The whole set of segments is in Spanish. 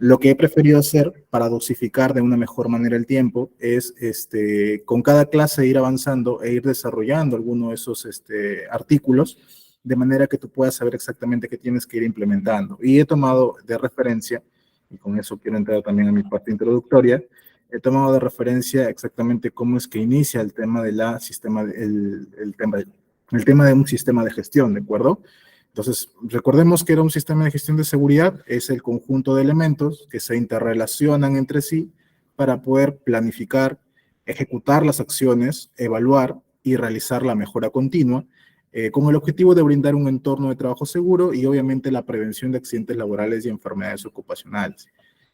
Lo que he preferido hacer para dosificar de una mejor manera el tiempo es con cada clase ir avanzando e ir desarrollando alguno de esos artículos de manera que tú puedas saber exactamente qué tienes que ir implementando. Y he tomado de referencia, y con eso quiero entrar también a mi parte introductoria, he tomado de referencia exactamente cómo es que inicia el tema de la sistema, el tema de un sistema de gestión, ¿de acuerdo? Entonces, recordemos que era un sistema de gestión de seguridad, es el conjunto de elementos que se interrelacionan entre sí para poder planificar, ejecutar las acciones, evaluar y realizar la mejora continua, con el objetivo de brindar un entorno de trabajo seguro y obviamente la prevención de accidentes laborales y enfermedades ocupacionales.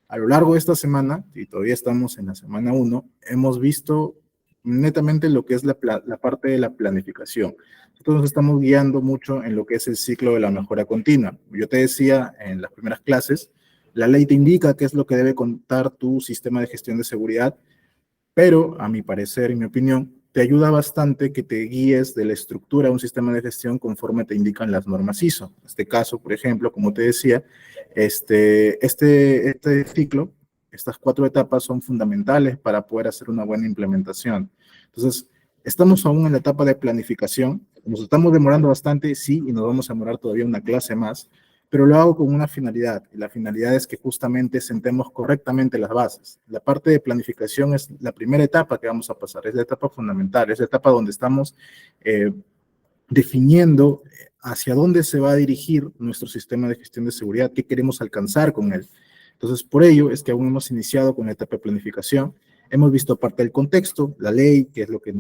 A lo largo de esta semana, y todavía estamos en la semana 1, hemos visto netamente lo que es la parte de la planificación. Nosotros nos estamos guiando mucho en lo que es el ciclo de la mejora continua. Yo te decía en las primeras clases, la ley te indica qué es lo que debe contar tu sistema de gestión de seguridad, pero a mi parecer y mi opinión, te ayuda bastante que te guíes de la estructura de un sistema de gestión conforme te indican las normas ISO. En este caso, por ejemplo, como te decía, este ciclo, estas 4 etapas son fundamentales para poder hacer una buena implementación. Entonces, estamos aún en la etapa de planificación, nos estamos demorando bastante, sí, y nos vamos a demorar todavía una clase más, pero lo hago con una finalidad, y la finalidad es que justamente sentemos correctamente las bases. La parte de planificación es la primera etapa que vamos a pasar, es la etapa fundamental, es la etapa donde estamos definiendo hacia dónde se va a dirigir nuestro sistema de gestión de seguridad, qué queremos alcanzar con él. Entonces, por ello es que aún hemos iniciado con la etapa de planificación, hemos visto parte del contexto, la ley, que es lo que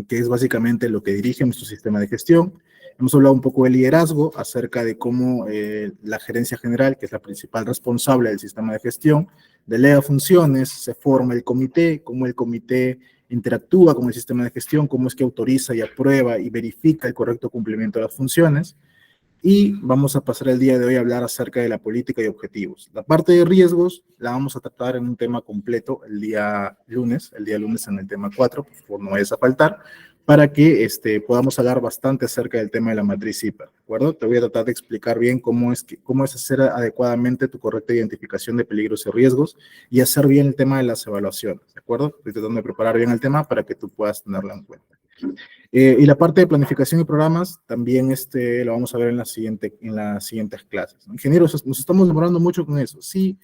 que es básicamente lo que dirige nuestro sistema de gestión. Hemos hablado un poco de liderazgo, acerca de cómo la gerencia general, que es la principal responsable del sistema de gestión, delega funciones, se forma el comité, cómo el comité interactúa con el sistema de gestión, cómo es que autoriza y aprueba y verifica el correcto cumplimiento de las funciones. Y vamos a pasar el día de hoy a hablar acerca de la política y objetivos. La parte de riesgos la vamos a tratar en un tema completo el día lunes en el tema 4, por favor no vayas a faltar, para que podamos hablar bastante acerca del tema de la matriz IPA, ¿de acuerdo? Te voy a tratar de explicar bien cómo es hacer adecuadamente tu correcta identificación de peligros y riesgos y hacer bien el tema de las evaluaciones, ¿de acuerdo? Estoy tratando de preparar bien el tema para que tú puedas tenerlo en cuenta. Y la parte de planificación y programas también lo vamos a ver en las siguientes clases. Ingenieros, nos estamos demorando mucho con eso. Sí,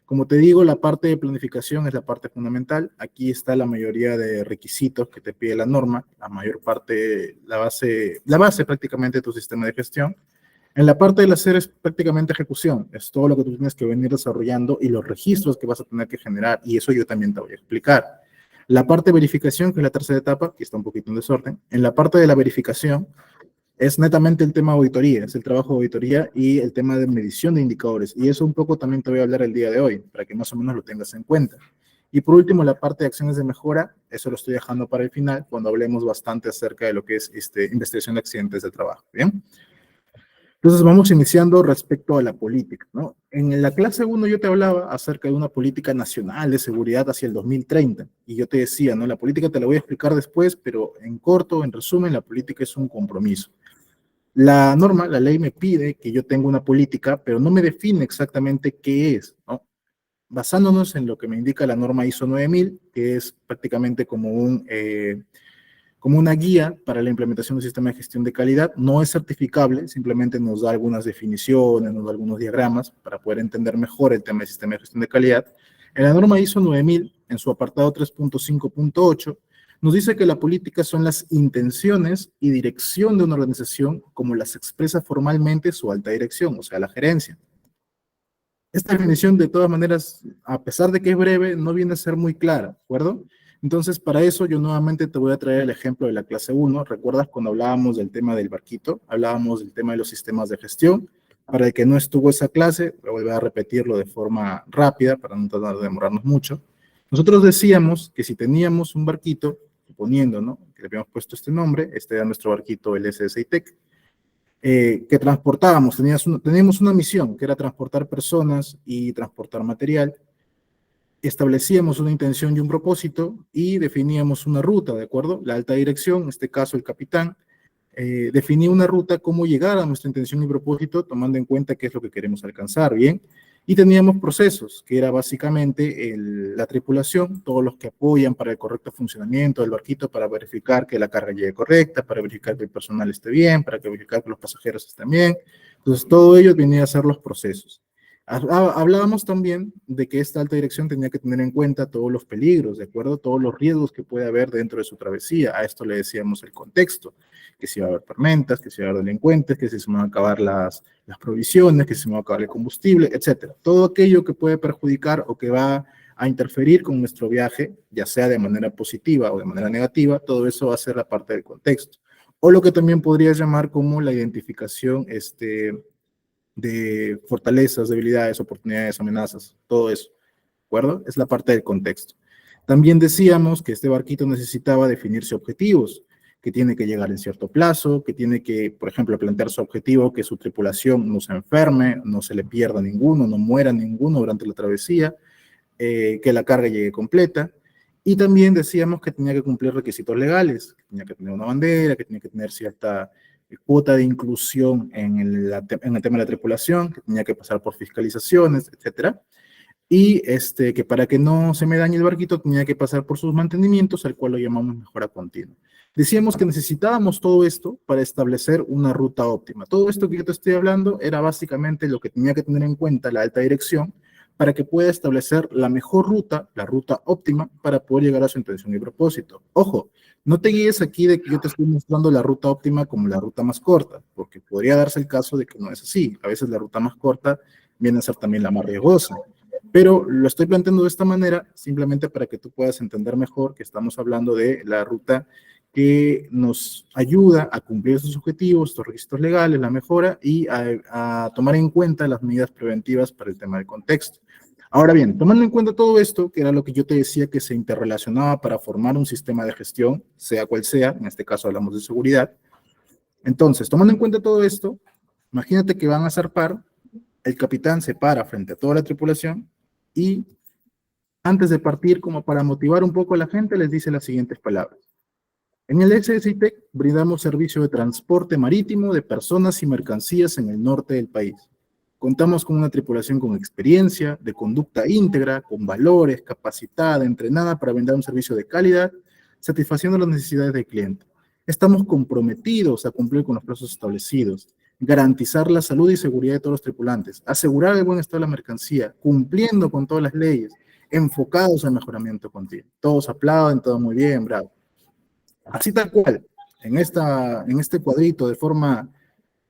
como te digo, la parte de planificación es la parte fundamental. Aquí está la mayoría de requisitos que te pide la norma, la mayor parte, la base prácticamente de tu sistema de gestión. En la parte del hacer es prácticamente ejecución, es todo lo que tú tienes que venir desarrollando y los registros que vas a tener que generar, y eso yo también te voy a explicar. La parte de verificación, que es la tercera etapa, que está un poquito en desorden, en la parte de la verificación es netamente el tema de auditoría, es el trabajo de auditoría y el tema de medición de indicadores, y eso un poco también te voy a hablar el día de hoy, para que más o menos lo tengas en cuenta. Y por último, la parte de acciones de mejora, eso lo estoy dejando para el final, cuando hablemos bastante acerca de lo que es investigación de accidentes de trabajo, ¿bien? Entonces vamos iniciando respecto a la política, ¿no? En la clase 1 yo te hablaba acerca de una política nacional de seguridad hacia el 2030, y yo te decía, ¿no? La política te la voy a explicar después, pero en corto, en resumen, la política es un compromiso. La norma, la ley me pide que yo tenga una política, pero no me define exactamente qué es, ¿no? Basándonos en lo que me indica la norma ISO 9000, que es prácticamente como una guía para la implementación del sistema de gestión de calidad. No es certificable, simplemente nos da algunas definiciones, nos da algunos diagramas para poder entender mejor el tema del sistema de gestión de calidad. En la norma ISO 9000, en su apartado 3.5.8, nos dice que la política son las intenciones y dirección de una organización como las expresa formalmente su alta dirección, o sea, la gerencia. Esta definición, de todas maneras, a pesar de que es breve, no viene a ser muy clara, ¿de acuerdo? Entonces, para eso yo nuevamente te voy a traer el ejemplo de la clase 1. ¿Recuerdas cuando hablábamos del tema del barquito? Hablábamos del tema de los sistemas de gestión. Para el que no estuvo esa clase, voy a repetirlo de forma rápida para no tratar de demorarnos mucho. Nosotros decíamos que si teníamos un barquito, suponiendo, ¿no?, que le habíamos puesto este nombre, este era nuestro barquito, el SSITEC, que transportábamos, teníamos una misión, que era transportar personas y transportar material. Establecíamos una intención y un propósito y definíamos una ruta, ¿de acuerdo? La alta dirección, en este caso el capitán, definía una ruta, cómo llegar a nuestra intención y propósito, tomando en cuenta qué es lo que queremos alcanzar, ¿bien? Y teníamos procesos, que era básicamente la tripulación, todos los que apoyan para el correcto funcionamiento del barquito, para verificar que la carga llegue correcta, para verificar que el personal esté bien, para verificar que los pasajeros estén bien. Entonces, todo ello venía a ser los procesos. Hablábamos también de que esta alta dirección tenía que tener en cuenta todos los peligros, ¿de acuerdo? Todos los riesgos que puede haber dentro de su travesía. A esto le decíamos el contexto, que si iba a haber tormentas, que si iba a haber delincuentes, que si se van a acabar las provisiones, que si se va a acabar el combustible, etcétera. Todo aquello que puede perjudicar o que va a interferir con nuestro viaje, ya sea de manera positiva o de manera negativa, todo eso va a ser la parte del contexto. O lo que también podrías llamar como la identificación, de fortalezas, debilidades, oportunidades, amenazas, todo eso, ¿de acuerdo? Es la parte del contexto. También decíamos que este barquito necesitaba definirse objetivos, que tiene que llegar en cierto plazo, que tiene que, por ejemplo, plantear su objetivo, que su tripulación no se enferme, no se le pierda ninguno, no muera ninguno durante la travesía, que la carga llegue completa. Y también decíamos que tenía que cumplir requisitos legales, que tenía que tener una bandera, que tenía que tener cierta cuota de inclusión en el tema de la tripulación, que tenía que pasar por fiscalizaciones, etcétera. Y que para que no se me dañe el barquito tenía que pasar por sus mantenimientos, al cual lo llamamos mejora continua. Decíamos que necesitábamos todo esto para establecer una ruta óptima. Todo esto que yo te estoy hablando era básicamente lo que tenía que tener en cuenta la alta dirección para que pueda establecer la mejor ruta, la ruta óptima, para poder llegar a su intención y propósito. Ojo, no te guíes aquí de que yo te estoy mostrando la ruta óptima como la ruta más corta, porque podría darse el caso de que no es así. A veces la ruta más corta viene a ser también la más riesgosa. Pero lo estoy planteando de esta manera simplemente para que tú puedas entender mejor que estamos hablando de la ruta que nos ayuda a cumplir estos objetivos, estos requisitos legales, la mejora y a tomar en cuenta las medidas preventivas para el tema del contexto. Ahora bien, tomando en cuenta todo esto, que era lo que yo te decía que se interrelacionaba para formar un sistema de gestión, sea cual sea, en este caso hablamos de seguridad. Entonces, tomando en cuenta todo esto, imagínate que van a zarpar, el capitán se para frente a toda la tripulación y antes de partir, como para motivar un poco a la gente, les dice las siguientes palabras. En el SSITEC brindamos servicio de transporte marítimo de personas y mercancías en el norte del país. Contamos con una tripulación con experiencia, de conducta íntegra, con valores, capacitada, entrenada para brindar un servicio de calidad, satisfaciendo las necesidades del cliente. Estamos comprometidos a cumplir con los plazos establecidos, garantizar la salud y seguridad de todos los tripulantes, asegurar el buen estado de la mercancía, cumpliendo con todas las leyes, enfocados al mejoramiento continuo. Todos aplauden, todo muy bien, bravo. Así tal cual, en este cuadrito, de forma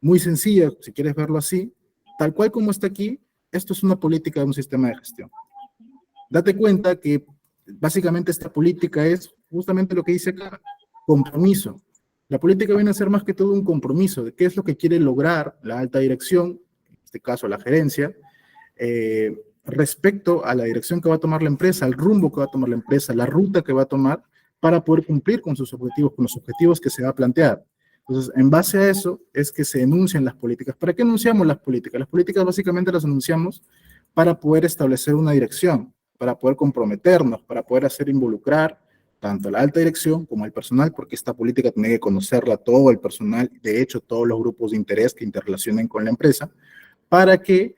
muy sencilla, si quieres verlo así, tal cual como está aquí, esto es una política de un sistema de gestión. Date cuenta que básicamente esta política es justamente lo que dice acá, compromiso. La política viene a ser más que todo un compromiso de qué es lo que quiere lograr la alta dirección, en este caso la gerencia, respecto a la dirección que va a tomar la empresa, al rumbo que va a tomar la empresa, la ruta que va a tomar para poder cumplir con sus objetivos, con los objetivos que se va a plantear. Entonces, en base a eso es que se enuncian las políticas. ¿Para qué enunciamos las políticas? Las políticas básicamente las enunciamos para poder establecer una dirección, para poder comprometernos, para poder hacer involucrar tanto la alta dirección como el personal, porque esta política tiene que conocerla todo el personal, de hecho todos los grupos de interés que interrelacionen con la empresa, para que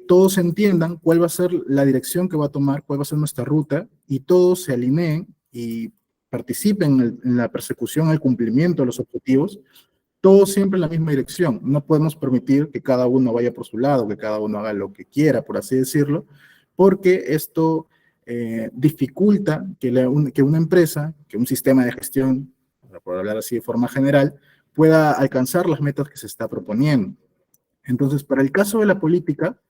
todos entiendan cuál va a ser la dirección que va a tomar, cuál va a ser nuestra ruta, y todos se alineen y participen en la persecución, el cumplimiento de los objetivos, todos siempre en la misma dirección. No podemos permitir que cada uno vaya por su lado, que cada uno haga lo que quiera, por así decirlo, porque esto dificulta que una empresa, que un sistema de gestión, por hablar así de forma general, pueda alcanzar las metas que se está proponiendo. Entonces, para el caso de la política,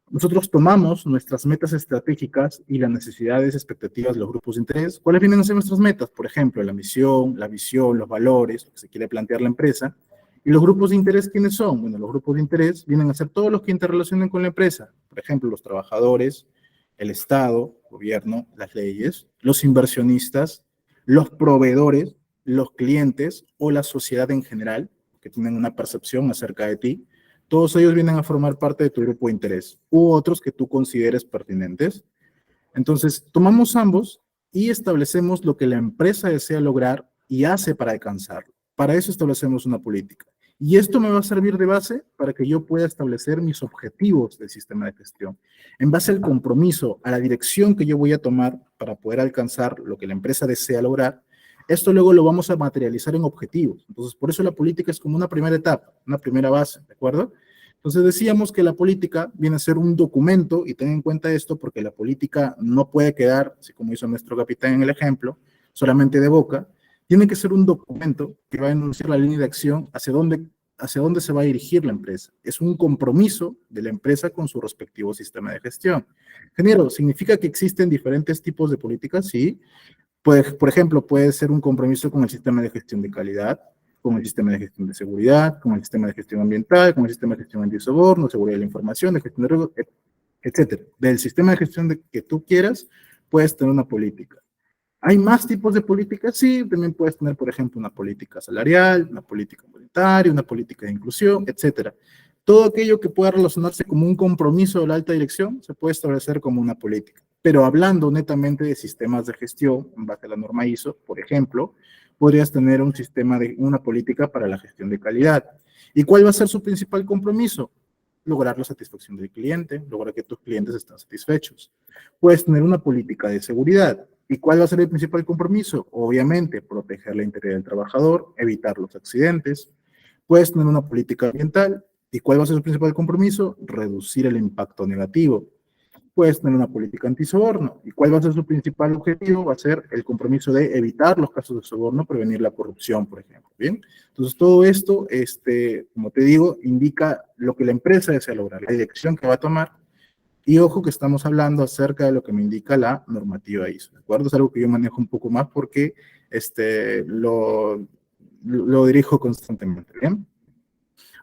nosotros tomamos nuestras metas estratégicas y las necesidades, expectativas de los grupos de interés. ¿Cuáles vienen a ser nuestras metas? Por ejemplo, la misión, la visión, los valores, lo que se quiere plantear la empresa. ¿Y los grupos de interés quiénes son? Bueno, los grupos de interés vienen a ser todos los que interrelacionan con la empresa. Por ejemplo, los trabajadores, el Estado, el gobierno, las leyes, los inversionistas, los proveedores, los clientes o la sociedad en general, que tienen una percepción acerca de ti. Todos ellos vienen a formar parte de tu grupo de interés, u otros que tú consideres pertinentes. Entonces, tomamos ambos y establecemos lo que la empresa desea lograr y hace para alcanzarlo. Para eso establecemos una política. Y esto me va a servir de base para que yo pueda establecer mis objetivos del sistema de gestión. En base al compromiso, a la dirección que yo voy a tomar para poder alcanzar lo que la empresa desea lograr, esto luego lo vamos a materializar en objetivos. Entonces, por eso la política es como una primera etapa, una primera base, ¿de acuerdo? Entonces decíamos que la política viene a ser un documento, y ten en cuenta esto porque la política no puede quedar, así como hizo nuestro capitán en el ejemplo, solamente de boca. Tiene que ser un documento que va a enunciar la línea de acción hacia dónde se va a dirigir la empresa. Es un compromiso de la empresa con su respectivo sistema de gestión. Ingeniero, ¿significa que existen diferentes tipos de políticas? Sí. Pues, por ejemplo, puede ser un compromiso con el sistema de gestión de calidad, con el sistema de gestión de seguridad, con el sistema de gestión ambiental, con el sistema de gestión antisoborno, seguridad de la información, de gestión de riesgos, etcétera. Del sistema de gestión que tú quieras, puedes tener una política. ¿Hay más tipos de políticas? Sí, también puedes tener, por ejemplo, una política salarial, una política monetaria, una política de inclusión, etcétera. Todo aquello que pueda relacionarse como un compromiso de la alta dirección se puede establecer como una política. Pero hablando netamente de sistemas de gestión, en base a la norma ISO, por ejemplo, podrías tener un sistema una política para la gestión de calidad. ¿Y cuál va a ser su principal compromiso? Lograr la satisfacción del cliente, lograr que tus clientes estén satisfechos. Puedes tener una política de seguridad. ¿Y cuál va a ser el principal compromiso? Obviamente, proteger la integridad del trabajador, evitar los accidentes. Puedes tener una política ambiental. ¿Y cuál va a ser el principal compromiso? Reducir el impacto negativo. Puedes tener una política antisoborno. ¿Y cuál va a ser su principal objetivo? Va a ser el compromiso de evitar los casos de soborno, prevenir la corrupción, por ejemplo. ¿Bien? Entonces, todo esto, como te digo, indica lo que la empresa desea lograr, la dirección que va a tomar. Y ojo que estamos hablando acerca de lo que me indica la normativa ISO, ¿de acuerdo? Es algo que yo manejo un poco más porque lo dirijo constantemente, ¿bien?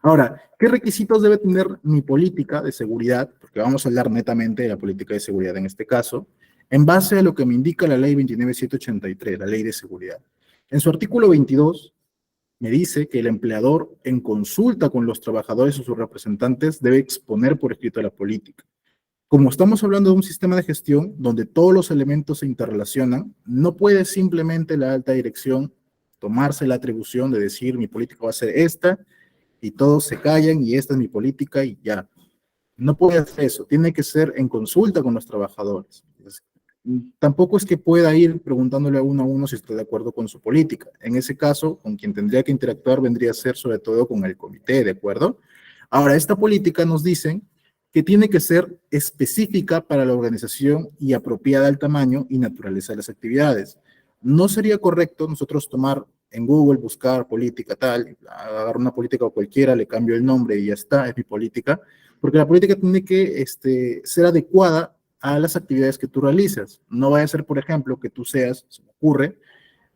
Ahora, ¿qué requisitos debe tener mi política de seguridad? Porque vamos a hablar netamente de la política de seguridad en este caso, en base a lo que me indica la ley 29783, la ley de seguridad. En su artículo 22, me dice que el empleador, en consulta con los trabajadores o sus representantes, debe exponer por escrito la política. Como estamos hablando de un sistema de gestión donde todos los elementos se interrelacionan, no puede simplemente la alta dirección tomarse la atribución de decir mi política va a ser esta y todos se callan y esta es mi política y ya. No puede hacer eso, tiene que ser en consulta con los trabajadores. Tampoco es que pueda ir preguntándole a uno si está de acuerdo con su política. En ese caso, con quien tendría que interactuar vendría a ser sobre todo con el comité, ¿de acuerdo? Ahora, esta política nos dicen que tiene que ser específica para la organización y apropiada al tamaño y naturaleza de las actividades. No sería correcto nosotros tomar en Google, buscar política tal, agarrar una política o cualquiera, le cambio el nombre y ya está, es mi política, porque la política tiene que ser adecuada a las actividades que tú realizas. No vaya a ser, por ejemplo, que tú seas, se me ocurre,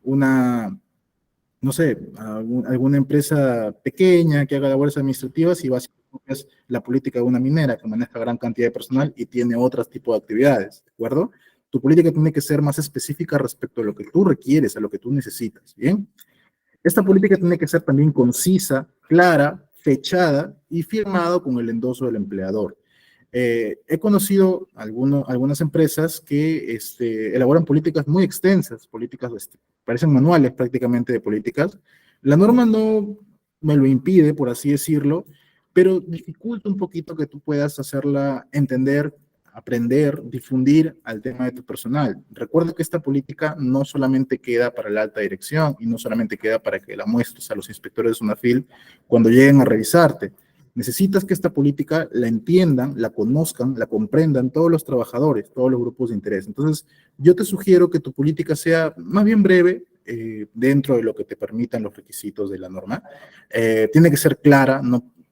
no sé, alguna empresa pequeña que haga labores administrativas y básicamente es la política de una minera que maneja gran cantidad de personal y tiene otros tipos de actividades, ¿de acuerdo? Tu política tiene que ser más específica respecto a lo que tú requieres, a lo que tú necesitas, ¿bien? Esta política tiene que ser también concisa, clara, fechada y firmada con el endoso del empleador. He conocido algunas empresas que elaboran políticas muy extensas, políticas, parecen manuales prácticamente de políticas. La norma no me lo impide, por así decirlo, pero dificulta un poquito que tú puedas hacerla entender, aprender, difundir al tema de tu personal. Recuerda que esta política no solamente queda para la alta dirección y no solamente queda para que la muestres a los inspectores de SUNAFIL cuando lleguen a revisarte. Necesitas que esta política la entiendan, la conozcan, la comprendan todos los trabajadores, todos los grupos de interés. Entonces, yo te sugiero que tu política sea más bien breve, dentro de lo que te permitan los requisitos de la norma. Tiene que ser clara,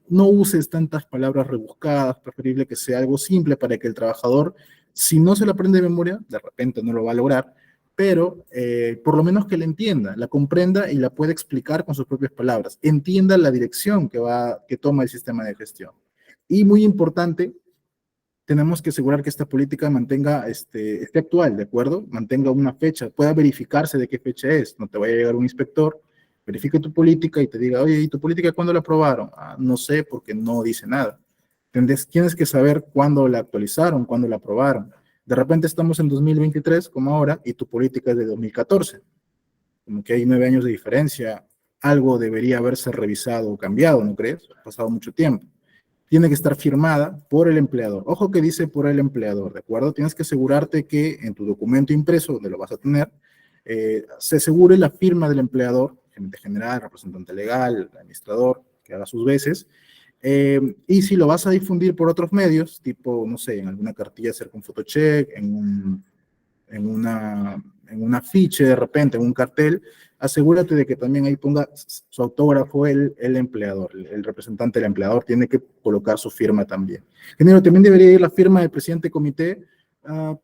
no uses tantas palabras rebuscadas, preferible que sea algo simple para que el trabajador, si no se la aprende de memoria, de repente no lo va a lograr, pero por lo menos que la entienda, la comprenda y la pueda explicar con sus propias palabras, entienda la dirección que toma el sistema de gestión. Y muy importante, tenemos que asegurar que esta política esté actual, ¿de acuerdo? Mantenga una fecha, pueda verificarse de qué fecha es, no te vaya a llegar un inspector, verifique tu política y te diga, oye, ¿y tu política cuándo la aprobaron? Ah, no sé porque no dice nada. Tienes que saber cuándo la actualizaron, cuándo la aprobaron. De repente estamos en 2023, como ahora, y tu política es de 2014. Como que hay 9 años de diferencia. algo debería haberse revisado o cambiado, ¿no crees? Ha pasado mucho tiempo. Tiene que estar firmada por el empleador. Ojo que dice por el empleador, ¿de acuerdo? Tienes que asegurarte que en tu documento impreso, donde lo vas a tener, se asegure la firma del empleador, gerente general, representante legal, administrador, que haga sus veces. Y si lo vas a difundir por otros medios, tipo, no sé, en alguna cartilla cerca un photocheck, en un afiche de repente, en un cartel, asegúrate de que también ahí ponga su autógrafo el empleador, el representante del empleador tiene que colocar su firma también. Ingeniero, también debería ir la firma del presidente del comité,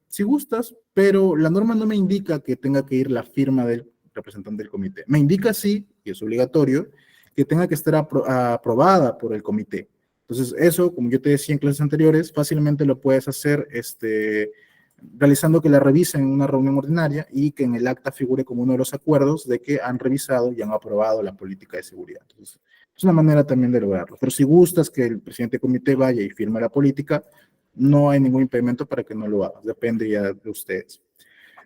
si gustas, pero la norma no me indica que tenga que ir la firma del representante del comité. Me indica sí, y es obligatorio, que tenga que estar aprobada por el comité. Entonces, eso, como yo te decía en clases anteriores, fácilmente lo puedes hacer realizando que la revisen en una reunión ordinaria y que en el acta figure como uno de los acuerdos de que han revisado y han aprobado la política de seguridad. Entonces, es una manera también de lograrlo. Pero si gustas que el presidente del comité vaya y firme la política, no hay ningún impedimento para que no lo hagas. Depende ya de ustedes.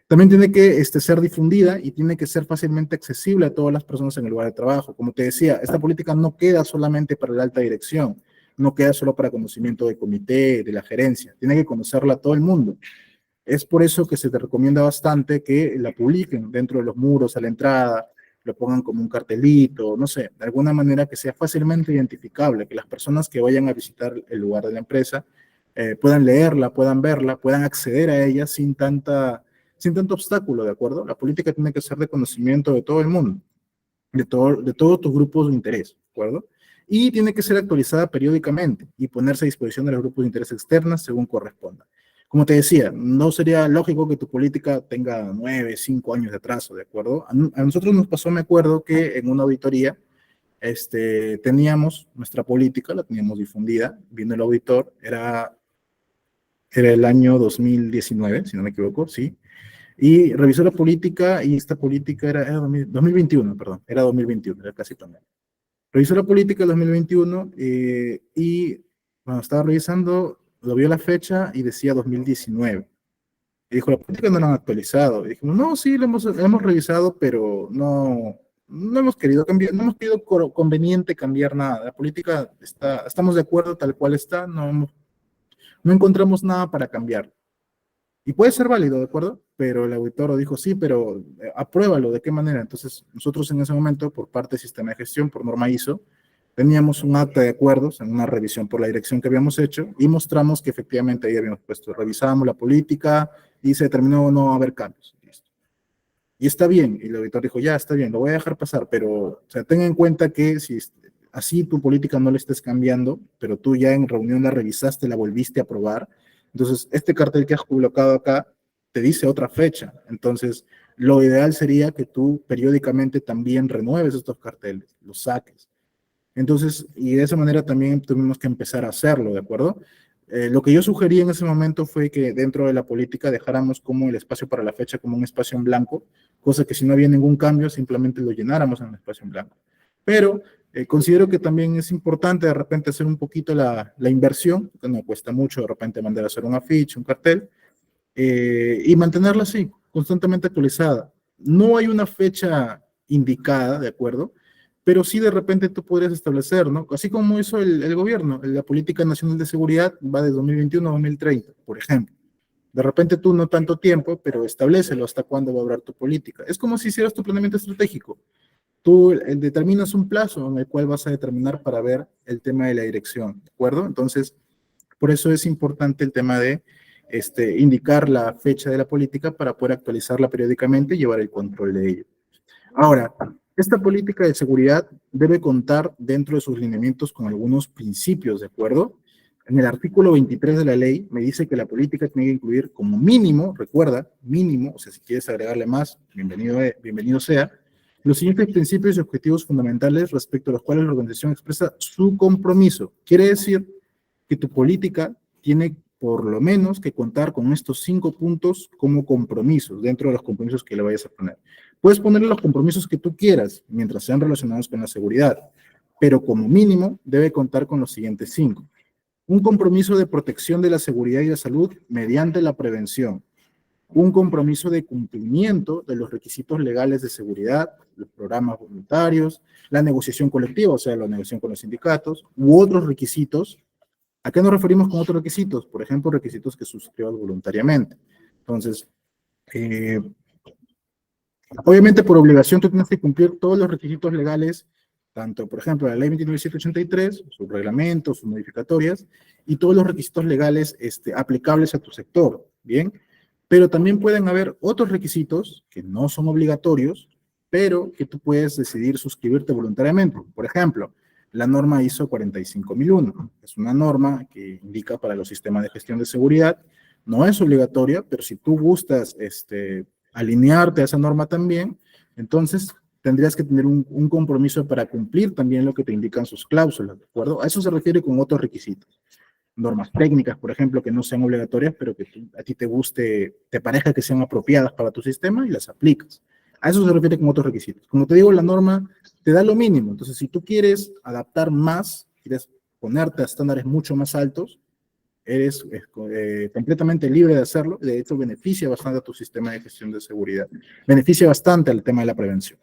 También tiene que ser difundida y tiene que ser fácilmente accesible a todas las personas en el lugar de trabajo. Como te decía, esta política no queda solamente para la alta dirección, no queda solo para conocimiento del comité, de la gerencia, tiene que conocerla todo el mundo. Es por eso que se te recomienda bastante que la publiquen dentro de los muros a la entrada, lo pongan como un cartelito, no sé, de alguna manera que sea fácilmente identificable, que las personas que vayan a visitar el lugar de la empresa puedan leerla, puedan verla, puedan acceder a ella sin tanto obstáculo, ¿de acuerdo? La política tiene que ser de conocimiento de todo el mundo, de todos tus grupos de interés, ¿de acuerdo? Y tiene que ser actualizada periódicamente y ponerse a disposición de los grupos de interés externas según corresponda. Como te decía, no sería lógico que tu política tenga 9, 5 años de atraso, ¿de acuerdo? A nosotros nos pasó, me acuerdo, que en una auditoría teníamos nuestra política, la teníamos difundida, vino el auditor, era el año 2019, si no me equivoco, sí, y revisó la política y esta política era 2021, perdón, era 2021, era casi también. Revisó la política del 2021 y cuando estaba revisando, lo vio la fecha y decía 2019. Y dijo, la política no la han actualizado. Y dijimos, no, sí, la hemos revisado, pero no hemos querido cambiar, no hemos querido conveniente cambiar nada. La política estamos de acuerdo tal cual está, no encontramos nada para cambiar. Y puede ser válido, ¿de acuerdo? Pero el auditor dijo, sí, pero apruébalo, ¿de qué manera? Entonces, nosotros en ese momento, por parte del sistema de gestión, por norma ISO, teníamos un acta de acuerdos en una revisión por la dirección que habíamos hecho y mostramos que efectivamente ahí habíamos puesto, revisábamos la política y se determinó no haber cambios. Listo. Y está bien, y el auditor dijo, ya, está bien, lo voy a dejar pasar, pero o sea, ten en cuenta que si así tu política no la estés cambiando, pero tú ya en reunión la revisaste, la volviste a aprobar, entonces este cartel que has colocado acá te dice otra fecha, entonces lo ideal sería que tú periódicamente también renueves estos carteles, los saques. Entonces, y de esa manera también tuvimos que empezar a hacerlo, ¿de acuerdo? Lo que yo sugerí en ese momento fue que dentro de la política dejáramos como el espacio para la fecha como un espacio en blanco, cosa que si no había ningún cambio, simplemente lo llenáramos en un espacio en blanco. Pero considero que también es importante de repente hacer un poquito la inversión, que no cuesta mucho de repente mandar a hacer un afiche, un cartel, y mantenerla así, constantemente actualizada. No hay una fecha indicada, ¿de acuerdo? Pero sí de repente tú podrías establecer, ¿no? Así como hizo el gobierno, la Política Nacional de Seguridad va de 2021 a 2030, por ejemplo. De repente tú no tanto tiempo, pero establecelo hasta cuándo va a durar tu política. Es como si hicieras tu planeamiento estratégico. Tú determinas un plazo en el cual vas a determinar para ver el tema de la dirección, ¿de acuerdo? Entonces, por eso es importante el tema de indicar la fecha de la política para poder actualizarla periódicamente y llevar el control de ello. Ahora, esta política de seguridad debe contar dentro de sus lineamientos con algunos principios, ¿de acuerdo? En el artículo 23 de la ley me dice que la política tiene que incluir como mínimo, recuerda, mínimo, o sea, si quieres agregarle más, bienvenido sea, los siguientes principios y objetivos fundamentales respecto a los cuales la organización expresa su compromiso. Quiere decir que tu política tiene por lo menos que contar con estos 5 puntos como compromisos, dentro de los compromisos que le vayas a poner. Puedes ponerle los compromisos que tú quieras, mientras sean relacionados con la seguridad, pero como mínimo debe contar con los siguientes 5. Un compromiso de protección de la seguridad y la salud mediante la prevención. Un compromiso de cumplimiento de los requisitos legales de seguridad los programas voluntarios, la negociación colectiva, o sea, la negociación con los sindicatos, u otros requisitos. ¿A qué nos referimos con otros requisitos? Por ejemplo, requisitos que suscribas voluntariamente. Entonces, eh, obviamente por obligación tú tienes que cumplir todos los requisitos legales, tanto, por ejemplo, la ley 29783, sus reglamentos, sus modificatorias, y todos los requisitos legales aplicables a tu sector, ¿bien? Pero también pueden haber otros requisitos que no son obligatorios, pero que tú puedes decidir suscribirte voluntariamente. Por ejemplo, la norma ISO 45001 es una norma que indica para los sistemas de gestión de seguridad, no es obligatoria, pero si tú gustas alinearte a esa norma también, entonces tendrías que tener un compromiso para cumplir también lo que te indican sus cláusulas, ¿de acuerdo? A eso se refiere con otros requisitos. Normas técnicas, por ejemplo, que no sean obligatorias, pero que a ti te guste, te parezca que sean apropiadas para tu sistema y las aplicas. A eso se refiere con otros requisitos. Como te digo, la norma te da lo mínimo. Entonces, si tú quieres adaptar más, quieres ponerte a estándares mucho más altos, eres completamente libre de hacerlo. De hecho, beneficia bastante a tu sistema de gestión de seguridad. Beneficia bastante al tema de la prevención.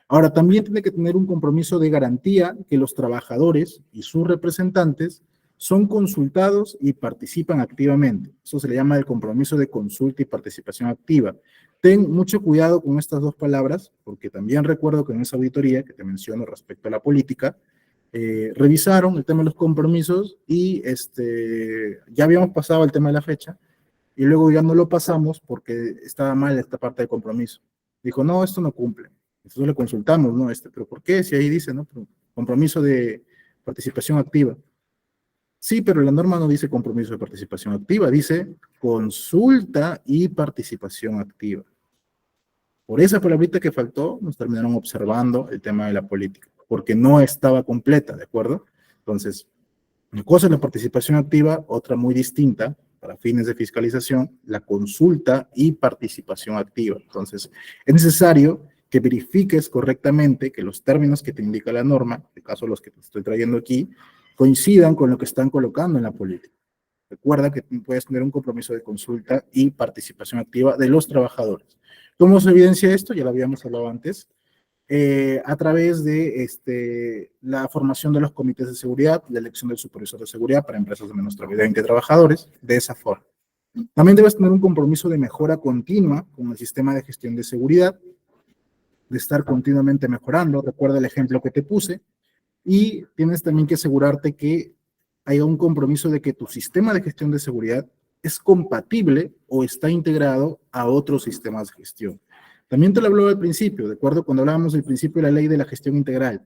Ahora, también tiene que tener un compromiso de garantía que los trabajadores y sus representantes son consultados y participan activamente. Eso se le llama el compromiso de consulta y participación activa. Ten mucho cuidado con estas dos palabras, porque también recuerdo que en esa auditoría que te menciono respecto a la política, revisaron el tema de los compromisos y ya habíamos pasado el tema de la fecha y luego ya no lo pasamos porque estaba mal esta parte del compromiso. Dijo, no, esto no cumple. Entonces le consultamos, ¿no? Pero ¿por qué? Si ahí dice, ¿no? Compromiso de participación activa. Sí, pero la norma no dice compromiso de participación activa, dice consulta y participación activa. Por esa palabrita que faltó, nos terminaron observando el tema de la política, porque no estaba completa, ¿de acuerdo? Entonces, una cosa es la participación activa, otra muy distinta, para fines de fiscalización, la consulta y participación activa. Entonces, es necesario que verifiques correctamente que los términos que te indica la norma, en este caso los que te estoy trayendo aquí, coincidan con lo que están colocando en la política. Recuerda que puedes tener un compromiso de consulta y participación activa de los trabajadores. ¿Cómo se evidencia esto? Ya lo habíamos hablado antes. A través de la formación de los comités de seguridad, la elección del supervisor de seguridad para empresas de menos de 20 trabajadores, de esa forma. También debes tener un compromiso de mejora continua con el sistema de gestión de seguridad, de estar continuamente mejorando. Recuerda el ejemplo que te puse. Y tienes también que asegurarte que haya un compromiso de que tu sistema de gestión de seguridad es compatible o está integrado a otros sistemas de gestión. También te lo hablaba al principio, de acuerdo, cuando hablábamos del principio de la ley de la gestión integral,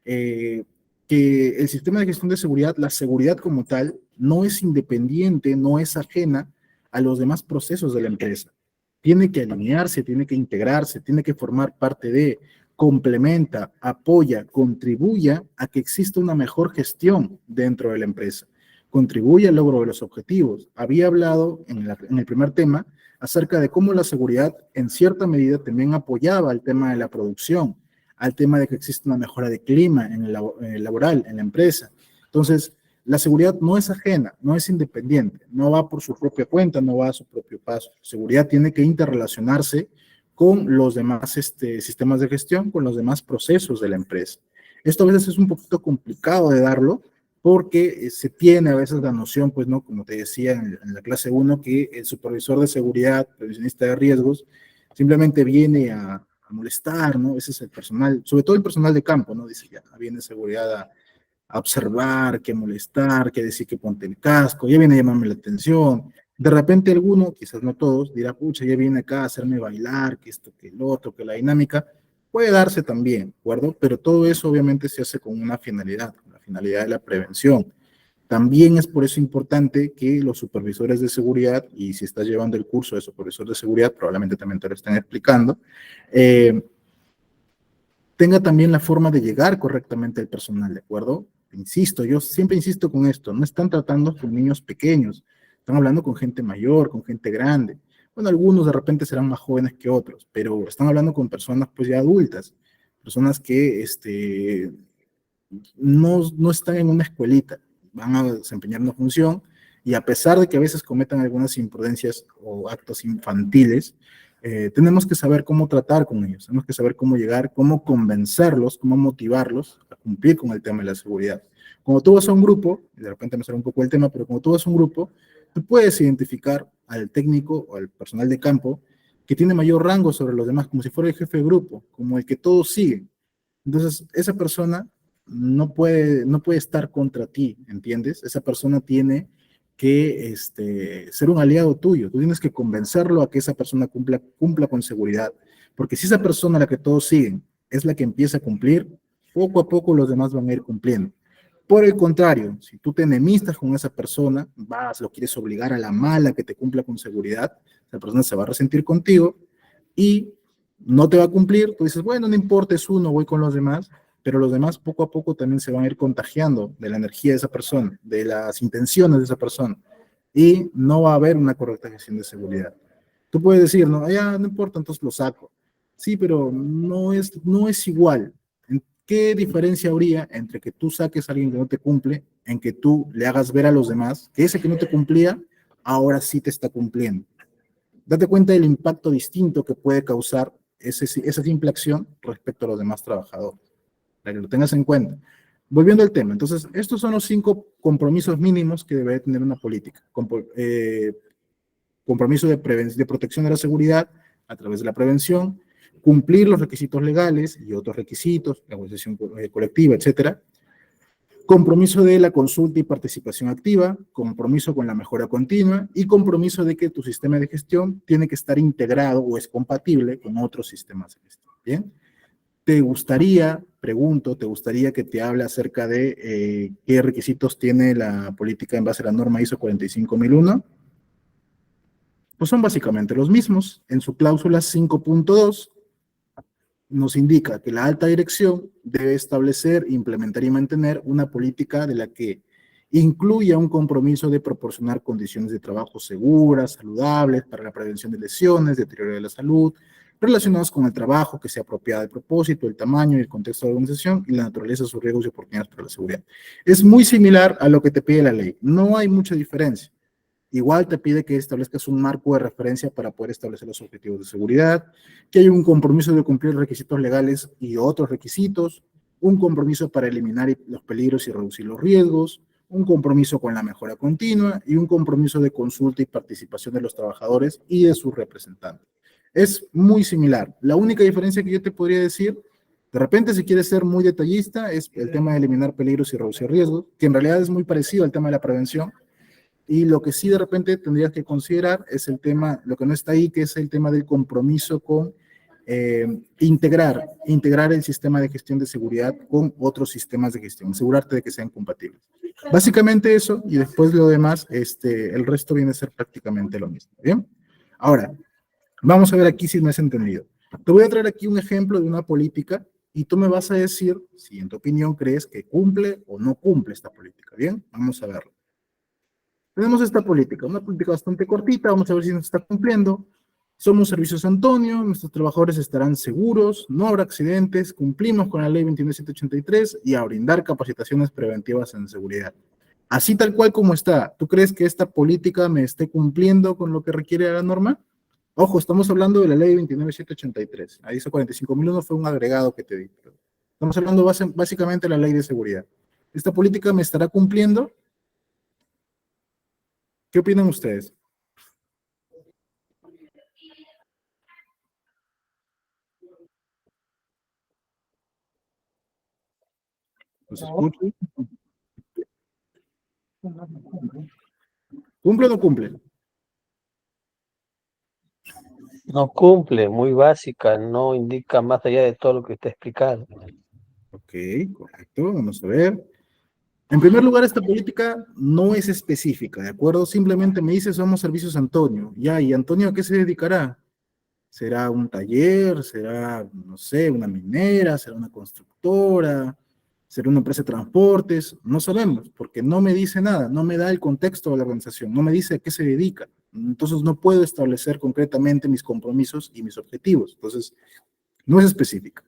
que el sistema de gestión de seguridad, la seguridad como tal, no es independiente, no es ajena a los demás procesos de la empresa. Tiene que alinearse, tiene que integrarse, tiene que formar parte de, complementa, apoya, contribuya a que exista una mejor gestión dentro de la empresa. Contribuye al logro de los objetivos. Había hablado en el primer tema acerca de cómo la seguridad en cierta medida también apoyaba al tema de la producción, al tema de que existe una mejora de clima en el laboral, en la empresa. Entonces, la seguridad no es ajena, no es independiente, no va por su propia cuenta, no va a su propio paso. La seguridad tiene que interrelacionarse con los demás sistemas de gestión, con los demás procesos de la empresa. Esto a veces es un poquito complicado de darlo, porque se tiene a veces la noción, pues, ¿no? Como te decía en la clase 1, que el supervisor de seguridad, previsionista de riesgos, simplemente viene a molestar, ¿no? Ese es el personal, sobre todo el personal de campo, ¿no? Dice, ya, viene seguridad a observar, que molestar, que decir que ponte el casco, ya viene a llamarme la atención. De repente alguno, quizás no todos, dirá, pucha, ya viene acá a hacerme bailar, que esto, que el otro, que la dinámica. Puede darse también, ¿de acuerdo? Pero todo eso obviamente se hace con una finalidad, la finalidad de la prevención. También es por eso importante que los supervisores de seguridad, y si estás llevando el curso de supervisor de seguridad, probablemente también te lo estén explicando, tenga también la forma de llegar correctamente al personal, ¿de acuerdo? Insisto, yo siempre insisto con esto, no están tratando con niños pequeños, están hablando con gente mayor, con gente grande. Bueno, algunos de repente serán más jóvenes que otros, pero están hablando con personas pues ya adultas, personas que no están en una escuelita, van a desempeñar una función y a pesar de que a veces cometan algunas imprudencias o actos infantiles, tenemos que saber cómo tratar con ellos, tenemos que saber cómo llegar, cómo convencerlos, cómo motivarlos a cumplir con el tema de la seguridad. Cuando tú vas a un grupo, y de repente me sale un poco el tema, pero cuando tú vas a un grupo, tú puedes identificar al técnico o al personal de campo que tiene mayor rango sobre los demás, como si fuera el jefe de grupo, como el que todos siguen. Entonces, esa persona no puede estar contra ti, ¿entiendes? Esa persona tiene que ser un aliado tuyo. Tú tienes que convencerlo a que esa persona cumpla con seguridad. Porque si esa persona, la que todos siguen, es la que empieza a cumplir, poco a poco los demás van a ir cumpliendo. Por el contrario, si tú te enemistas con esa persona, lo quieres obligar a la mala que te cumpla con seguridad, esa persona se va a resentir contigo y no te va a cumplir. Tú dices, bueno, no importa, es uno, voy con los demás, pero los demás poco a poco también se van a ir contagiando de la energía de esa persona, de las intenciones de esa persona, y no va a haber una correcta gestión de seguridad. Tú puedes decir, no, ya no importa, entonces lo saco. Sí, pero no es igual. ¿Qué diferencia habría entre que tú saques a alguien que no te cumple, en que tú le hagas ver a los demás que ese que no te cumplía, ahora sí te está cumpliendo? Date cuenta del impacto distinto que puede causar esa simple acción respecto a los demás trabajadores, para que lo tengas en cuenta. Volviendo al tema, entonces, estos son los 5 compromisos mínimos que debe tener una política. Compromiso de protección de la seguridad a través de la prevención, cumplir los requisitos legales y otros requisitos, negociación colectiva, etcétera. Compromiso de la consulta y participación activa, compromiso con la mejora continua y compromiso de que tu sistema de gestión tiene que estar integrado o es compatible con otros sistemas de gestión. ¿Bien? ¿Te gustaría que te hable acerca de qué requisitos tiene la política en base a la norma ISO 45001? Pues son básicamente los mismos. En su cláusula 5.2 nos indica que la alta dirección debe establecer, implementar y mantener una política de la que incluya un compromiso de proporcionar condiciones de trabajo seguras, saludables, para la prevención de lesiones, deterioro de la salud, relacionados con el trabajo, que sea apropiada del propósito, el tamaño y el contexto de la organización y la naturaleza de sus riesgos y oportunidades para la seguridad. Es muy similar a lo que te pide la ley. No hay mucha diferencia. Igual te pide que establezcas un marco de referencia para poder establecer los objetivos de seguridad, que haya un compromiso de cumplir requisitos legales y otros requisitos, un compromiso para eliminar los peligros y reducir los riesgos, un compromiso con la mejora continua y un compromiso de consulta y participación de los trabajadores y de sus representantes. Es muy similar. La única diferencia que yo te podría decir, de repente si quieres ser muy detallista, es el tema de eliminar peligros y reducir riesgos, que en realidad es muy parecido al tema de la prevención. Y lo que sí de repente tendrías que considerar es el tema, lo que no está ahí, que es el tema del compromiso con integrar el sistema de gestión de seguridad con otros sistemas de gestión, asegurarte de que sean compatibles. Básicamente eso, y después lo demás, el resto viene a ser prácticamente lo mismo, ¿bien? Ahora, vamos a ver aquí si me has entendido. Te voy a traer aquí un ejemplo de una política y tú me vas a decir si en tu opinión crees que cumple o no cumple esta política, ¿bien? Vamos a verlo. Tenemos esta política, una política bastante cortita, vamos a ver si nos está cumpliendo. Somos Servicios Antonio, nuestros trabajadores estarán seguros, no habrá accidentes, cumplimos con la ley 29783 y a brindar capacitaciones preventivas en seguridad. Así tal cual como está, ¿tú crees que esta política me esté cumpliendo con lo que requiere la norma? Ojo, estamos hablando de la ley 29783. Ahí ISO 45001 fue un agregado que te di. Estamos hablando básicamente de la ley de seguridad. ¿Esta política me estará cumpliendo? ¿Qué opinan ustedes? ¿Los escucho? ¿Cumple o no cumple? No cumple, muy básica, no indica más allá de todo lo que está explicado. Ok, correcto, vamos a ver. En primer lugar, esta política no es específica, ¿de acuerdo? Simplemente me dice, somos Servicios Antonio. Ya, ¿y Antonio a qué se dedicará? ¿Será un taller? ¿Será, no sé, una minera? ¿Será una constructora? ¿Será una empresa de transportes? No sabemos, porque no me dice nada, no me da el contexto de la organización, no me dice a qué se dedica. Entonces no puedo establecer concretamente mis compromisos y mis objetivos. Entonces, no es específica.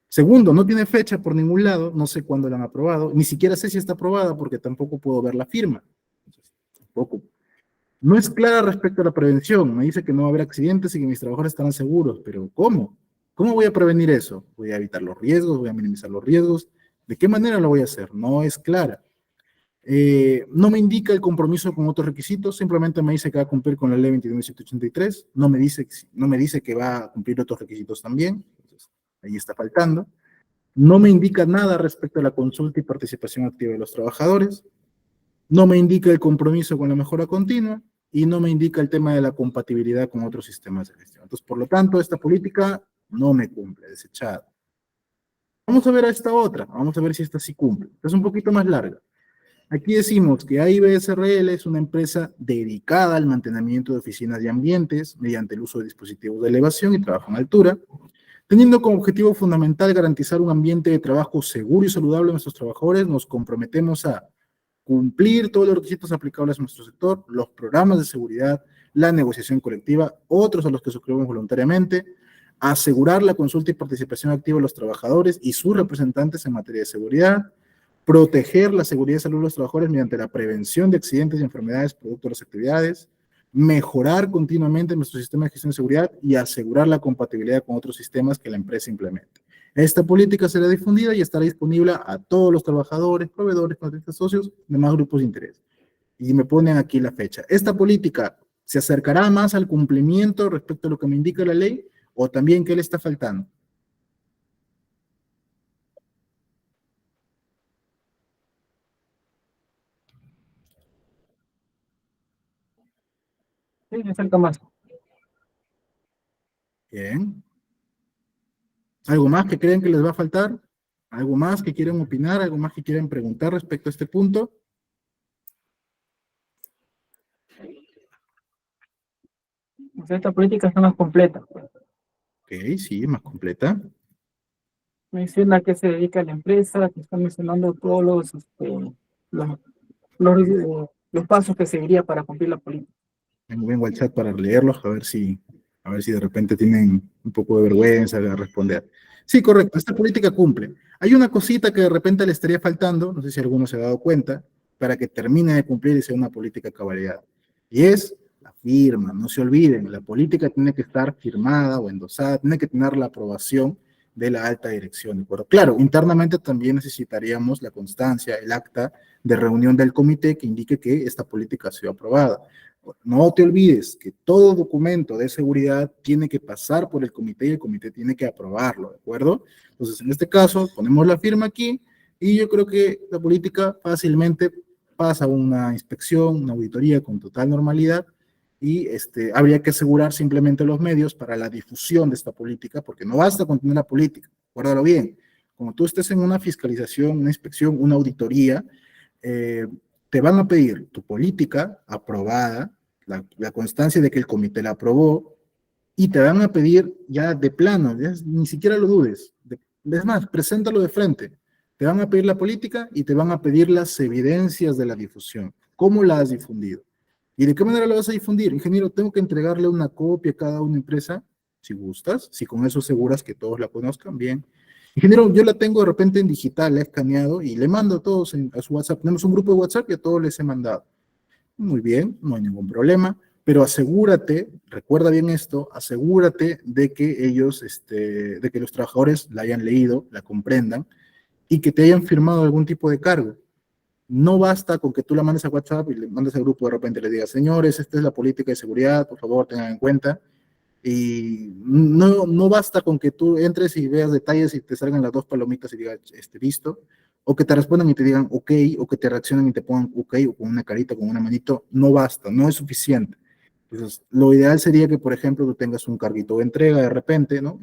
Segundo, no tiene fecha por ningún lado, no sé cuándo la han aprobado, ni siquiera sé si está aprobada porque tampoco puedo ver la firma. Entonces, tampoco. No es clara respecto a la prevención. Me dice que no va a haber accidentes y que mis trabajadores estarán seguros. Pero ¿cómo? ¿Cómo voy a prevenir eso? ¿Voy a evitar los riesgos? ¿Voy a minimizar los riesgos? ¿De qué manera lo voy a hacer? No es clara. No me indica el compromiso con otros requisitos, simplemente me dice que va a cumplir con la ley 29783, no me dice que va a cumplir otros requisitos también, entonces ahí está faltando. No me indica nada respecto a la consulta y participación activa de los trabajadores, no me indica el compromiso con la mejora continua y no me indica el tema de la compatibilidad con otros sistemas de gestión. Entonces, por lo tanto, esta política no me cumple, desechada. Vamos a ver a esta otra, vamos a ver si esta sí cumple. Es un poquito más larga. Aquí decimos que AIB SRL es una empresa dedicada al mantenimiento de oficinas y ambientes mediante el uso de dispositivos de elevación y trabajo en altura, teniendo como objetivo fundamental garantizar un ambiente de trabajo seguro y saludable a nuestros trabajadores. Nos comprometemos a cumplir todos los requisitos aplicables a nuestro sector, los programas de seguridad, la negociación colectiva, otros a los que suscribimos voluntariamente, asegurar la consulta y participación activa de los trabajadores y sus representantes en materia de seguridad, proteger la seguridad y salud de los trabajadores mediante la prevención de accidentes y enfermedades producto de las actividades, mejorar continuamente nuestro sistema de gestión de seguridad y asegurar la compatibilidad con otros sistemas que la empresa implemente. Esta política será difundida y estará disponible a todos los trabajadores, proveedores, contratistas, socios, demás grupos de interés. Y me ponen aquí la fecha. ¿Esta política se acercará más al cumplimiento respecto a lo que me indica la ley o también qué le está faltando? Sí, me falta más. Bien. ¿Algo más que creen que les va a faltar? ¿Algo más que quieren opinar? ¿Algo más que quieren preguntar respecto a este punto? O sea, esta política está más completa. Ok, sí, más completa. Menciona a qué se dedica la empresa, que está mencionando todos los, los pasos que seguiría para cumplir la política. Vengo al chat para leerlos, a ver si de repente tienen un poco de vergüenza de responder. Sí, correcto, esta política cumple. Hay una cosita que de repente le estaría faltando, no sé si alguno se ha dado cuenta, para que termine de cumplir y sea una política de cabalidad. Y es la firma, no se olviden, la política tiene que estar firmada o endosada, tiene que tener la aprobación de la alta dirección, ¿de acuerdo? Claro, internamente también necesitaríamos la constancia, el acta de reunión del comité que indique que esta política ha sido aprobada. No te olvides que todo documento de seguridad tiene que pasar por el comité y el comité tiene que aprobarlo, ¿de acuerdo? Entonces, en este caso, ponemos la firma aquí y yo creo que la política fácilmente pasa una inspección, una auditoría con total normalidad y habría que asegurar simplemente los medios para la difusión de esta política, porque no basta con tener la política, acuérdalo bien, como tú estés en una fiscalización, una inspección, una auditoría, te van a pedir tu política aprobada, la constancia de que el comité la aprobó, y te van a pedir ya de plano, ya ni siquiera lo dudes, es más, preséntalo de frente, te van a pedir la política y te van a pedir las evidencias de la difusión, cómo la has difundido. ¿Y de qué manera la vas a difundir? Ingeniero, tengo que entregarle una copia a cada una empresa, si gustas, si con eso aseguras que todos la conozcan, bien. Ingeniero, yo la tengo de repente en digital, la he escaneado y le mando a todos a su WhatsApp. Tenemos un grupo de WhatsApp y a todos les he mandado. Muy bien, no hay ningún problema, pero asegúrate, recuerda bien esto, asegúrate de que ellos, de que los trabajadores la hayan leído, la comprendan y que te hayan firmado algún tipo de cargo. No basta con que tú la mandes a WhatsApp y le mandes al grupo de repente y le digas, señores, esta es la política de seguridad, por favor tengan en cuenta. Y no basta con que tú entres y veas detalles y te salgan las dos palomitas y digas, listo, o que te respondan y te digan, ok, o que te reaccionen y te pongan, ok, o con una carita, con una manito, no basta, no es suficiente. Entonces, lo ideal sería que, por ejemplo, tú tengas un carguito de entrega de repente, ¿no?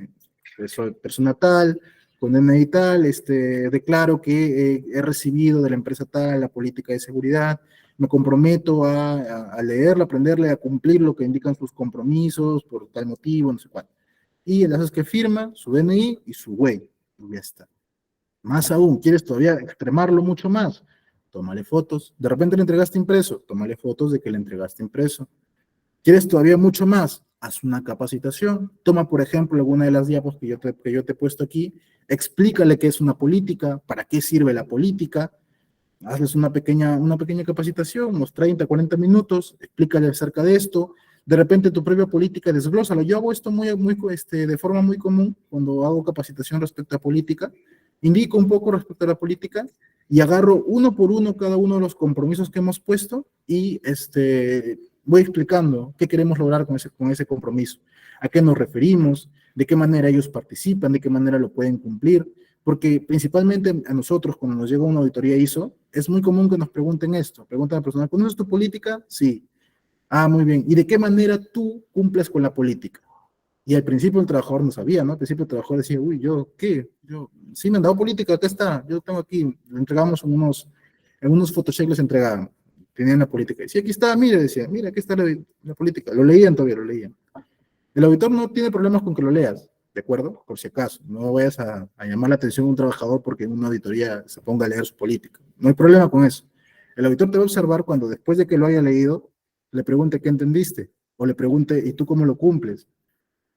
Soy persona tal, con DNI tal, declaro que he recibido de la empresa tal la política de seguridad, me comprometo a leerla, aprenderla, a cumplir lo que indican sus compromisos por tal motivo, no sé cuál. Y el es que firma su DNI y su güey, y ya está. Más aún, ¿quieres todavía extremarlo mucho más? Tómale fotos. De repente le entregaste impreso, tómale fotos de que le entregaste impreso. ¿Quieres todavía mucho más? Haz una capacitación. Toma, por ejemplo, alguna de las diapos que yo te he puesto aquí, explícale qué es una política, para qué sirve la política, hazles una pequeña capacitación, unos 30, 40 minutos, explícale acerca de esto, de repente tu propia política, desglósala. Yo hago esto de forma muy común cuando hago capacitación respecto a política, indico un poco respecto a la política y agarro uno por uno cada uno de los compromisos que hemos puesto y voy explicando qué queremos lograr con ese compromiso, a qué nos referimos, de qué manera ellos participan, de qué manera lo pueden cumplir, porque principalmente a nosotros cuando nos llega una auditoría ISO, es muy común que nos pregunten esto, preguntan al personal, ¿conoces tu política? Sí. Ah, muy bien. ¿Y de qué manera tú cumples con la política? Y al principio el trabajador no sabía, ¿no? Al principio el trabajador decía, uy, ¿yo qué? Yo, sí me han dado política, acá está, yo tengo aquí, le entregamos en unos Photoshop les entregaban, tenían la política. Y sí, aquí está, mire, decía, mira, aquí está la política. Lo leían todavía, lo leían. El auditor no tiene problemas con que lo leas, ¿de acuerdo? Por si acaso, no vayas a llamar la atención a un trabajador porque en una auditoría se ponga a leer su política. No hay problema con eso. El auditor te va a observar cuando después de que lo haya leído, le pregunte qué entendiste, o le pregunte, ¿y tú cómo lo cumples?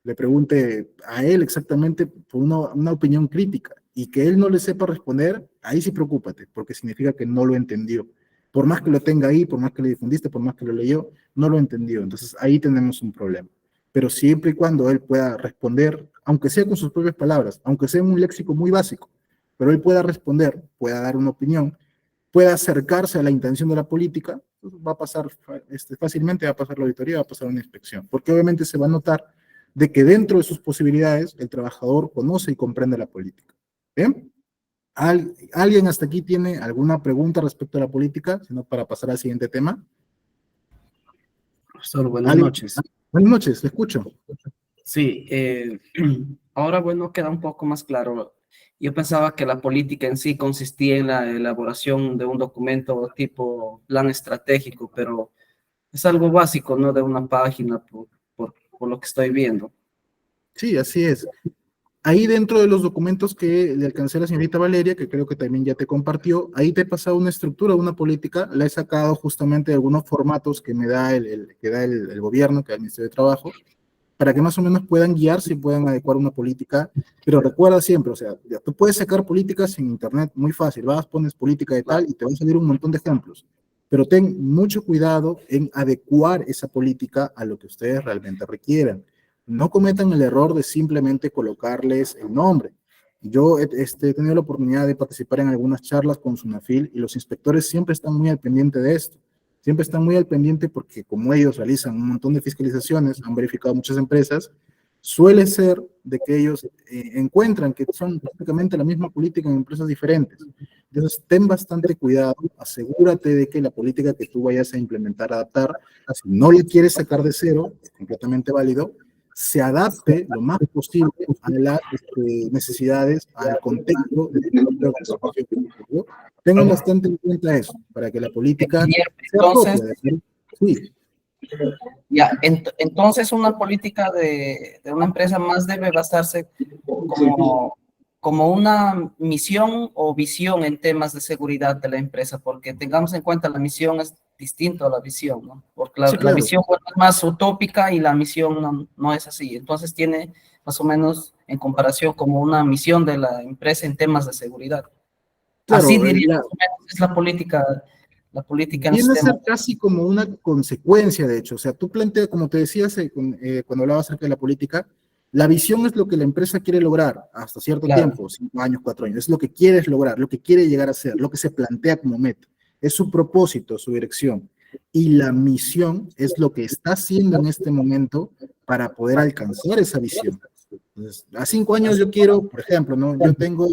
Le pregunte a él exactamente por una opinión crítica, y que él no le sepa responder, ahí sí preocúpate, porque significa que no lo entendió. Por más que lo tenga ahí, por más que le difundiste, por más que lo leyó, no lo entendió. Entonces ahí tenemos un problema. Pero siempre y cuando él pueda responder, aunque sea con sus propias palabras, aunque sea en un léxico muy básico, pero él pueda responder, pueda dar una opinión, pueda acercarse a la intención de la política, va a pasar fácilmente, va a pasar la auditoría, va a pasar una inspección, porque obviamente se va a notar de que dentro de sus posibilidades el trabajador conoce y comprende la política. ¿Bien? ¿Alguien hasta aquí tiene alguna pregunta respecto a la política, sino para pasar al siguiente tema? Profesor, buenas noches. Buenas noches, le escucho. Sí, ahora bueno, queda un poco más claro. Yo pensaba que la política en sí consistía en la elaboración de un documento tipo plan estratégico, pero es algo básico, ¿no? De una página, por lo que estoy viendo. Sí, así es. Ahí dentro de los documentos que le alcancé a la señorita Valeria, que creo que también ya te compartió, ahí te he pasado una estructura, una política, la he sacado justamente de algunos formatos que me da el gobierno, que da el Ministerio de Trabajo, para que más o menos puedan guiarse y puedan adecuar una política, pero recuerda siempre, o sea, ya tú puedes sacar políticas en internet muy fácil, vas, pones política de tal y te van a salir un montón de ejemplos, pero ten mucho cuidado en adecuar esa política a lo que ustedes realmente requieran. No cometan el error de simplemente colocarles el nombre. Yo he tenido la oportunidad de participar en algunas charlas con SUNAFIL y los inspectores siempre están muy al pendiente de esto. Siempre están muy al pendiente porque como ellos realizan un montón de fiscalizaciones, han verificado muchas empresas, suele ser de que ellos encuentran que son prácticamente la misma política en empresas diferentes. Entonces, ten bastante cuidado, asegúrate de que la política que tú vayas a implementar, adaptar, si no le quieres sacar de cero, es completamente válido, se adapte lo más posible a las necesidades, al contexto de la organización. Tengan bastante en cuenta eso, para que la política sea propia. Sí. Ya, entonces una política de una empresa más debe basarse como una misión o visión en temas de seguridad de la empresa, porque tengamos en cuenta la misión es distinto a la visión, ¿no? Porque Sí, claro. la visión es más utópica y la misión no es así. Entonces tiene más o menos en comparación como una misión de la empresa en temas de seguridad. Claro, así diría más o menos es la política en viene a este ser tema. casi como una consecuencia, de hecho. O sea, tú planteas, como te decías cuando hablabas acerca de la política, la visión es lo que la empresa quiere lograr hasta cierto tiempo, 5 años, 4 años. Es lo que quieres lograr, lo que quiere llegar a ser, lo que se plantea como meta. Es su propósito, su dirección. Y la misión es lo que está haciendo en este momento para poder alcanzar esa visión. Entonces, a 5 años yo quiero, por ejemplo, ¿no? Yo tengo,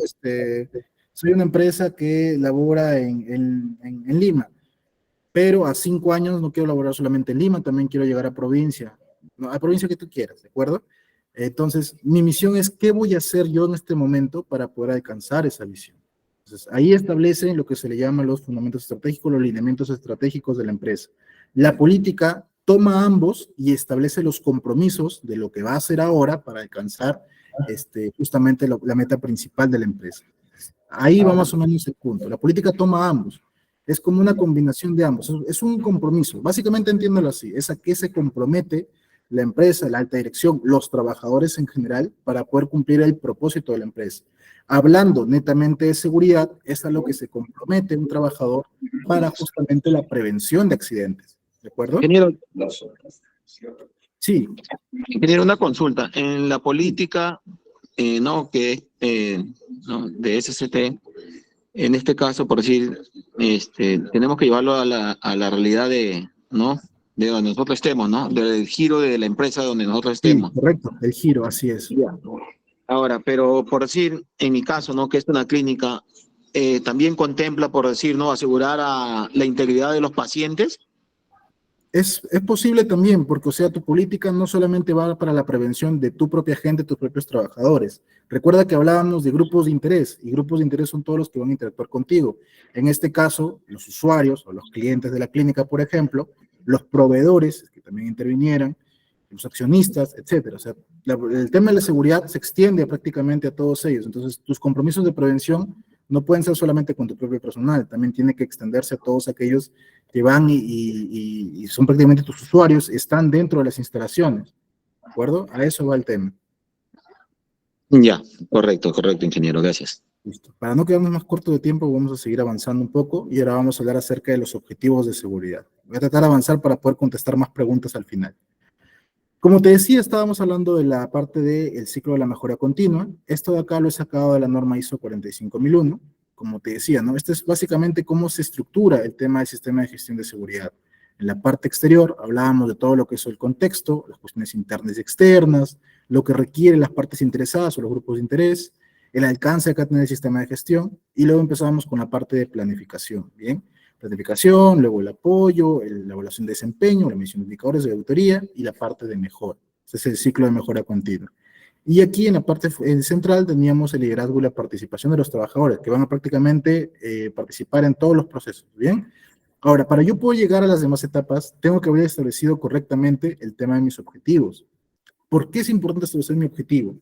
soy una empresa que labora en Lima, pero a 5 años no quiero laborar solamente en Lima, también quiero llegar a provincia, ¿no? A provincia que tú quieras, ¿de acuerdo? Entonces, mi misión es qué voy a hacer yo en este momento para poder alcanzar esa visión. Entonces, ahí establecen lo que se le llama los fundamentos estratégicos, los lineamientos estratégicos de la empresa. La política toma ambos y establece los compromisos de lo que va a hacer ahora para alcanzar justamente la meta principal de la empresa. Ahí va más o menos el punto. La política toma ambos. Es como una combinación de ambos. Es un compromiso. Básicamente entiéndalo así. Es a qué se compromete la empresa, la alta dirección, los trabajadores en general, para poder cumplir el propósito de la empresa. Hablando netamente de seguridad, es a lo que se compromete un trabajador para justamente la prevención de accidentes. ¿De acuerdo? Ingeniero, Sí, ingeniero, una consulta. En la política, ¿no? ¿No? De SCT, en este caso, por decir, tenemos que llevarlo a la realidad ¿no? De donde nosotros estemos, ¿no? Del giro de la empresa donde nosotros sí, estemos. correcto, el giro, así es. Ya. Ahora, pero por decir, en mi caso, ¿no? Que es una clínica, también contempla, por decir, ¿no? Asegurar a la integridad de los pacientes. Es posible también, porque, o sea, tu política no solamente va para la prevención de tu propia gente, tus propios trabajadores. Recuerda que hablábamos de grupos de interés, y grupos de interés son todos los que van a interactuar contigo. En este caso, los usuarios o los clientes de la clínica, por ejemplo, los proveedores que también intervinieran, los accionistas, etcétera. O sea, el tema de la seguridad se extiende prácticamente a todos ellos. Entonces, tus compromisos de prevención no pueden ser solamente con tu propio personal, también tiene que extenderse a todos aquellos que van y son prácticamente tus usuarios, están dentro de las instalaciones, ¿de acuerdo? A eso va el tema. Ya, correcto, ingeniero, gracias. Listo. Para no quedarnos más corto de tiempo, vamos a seguir avanzando un poco y ahora vamos a hablar acerca de los objetivos de seguridad. Voy a tratar de avanzar para poder contestar más preguntas al final. Como te decía, estábamos hablando de la parte del ciclo de la mejora continua. Esto de acá lo he sacado de la norma ISO 45001. Como te decía, ¿no? Este es básicamente cómo se estructura el tema del sistema de gestión de seguridad. En la parte exterior hablábamos de todo lo que es el contexto, las cuestiones internas y externas, lo que requieren las partes interesadas o los grupos de interés, el alcance que tiene el sistema de gestión, y luego empezamos con la parte de planificación, ¿bien? Planificación, luego el apoyo, la evaluación de desempeño, la medición de indicadores de auditoría y la parte de mejora. Ese es el ciclo de mejora continua. Y aquí en la parte central teníamos el liderazgo y la participación de los trabajadores, que van a prácticamente participar en todos los procesos, ¿bien? Ahora, para yo poder llegar a las demás etapas, tengo que haber establecido correctamente el tema de mis objetivos. ¿Por qué es importante establecer mi objetivo?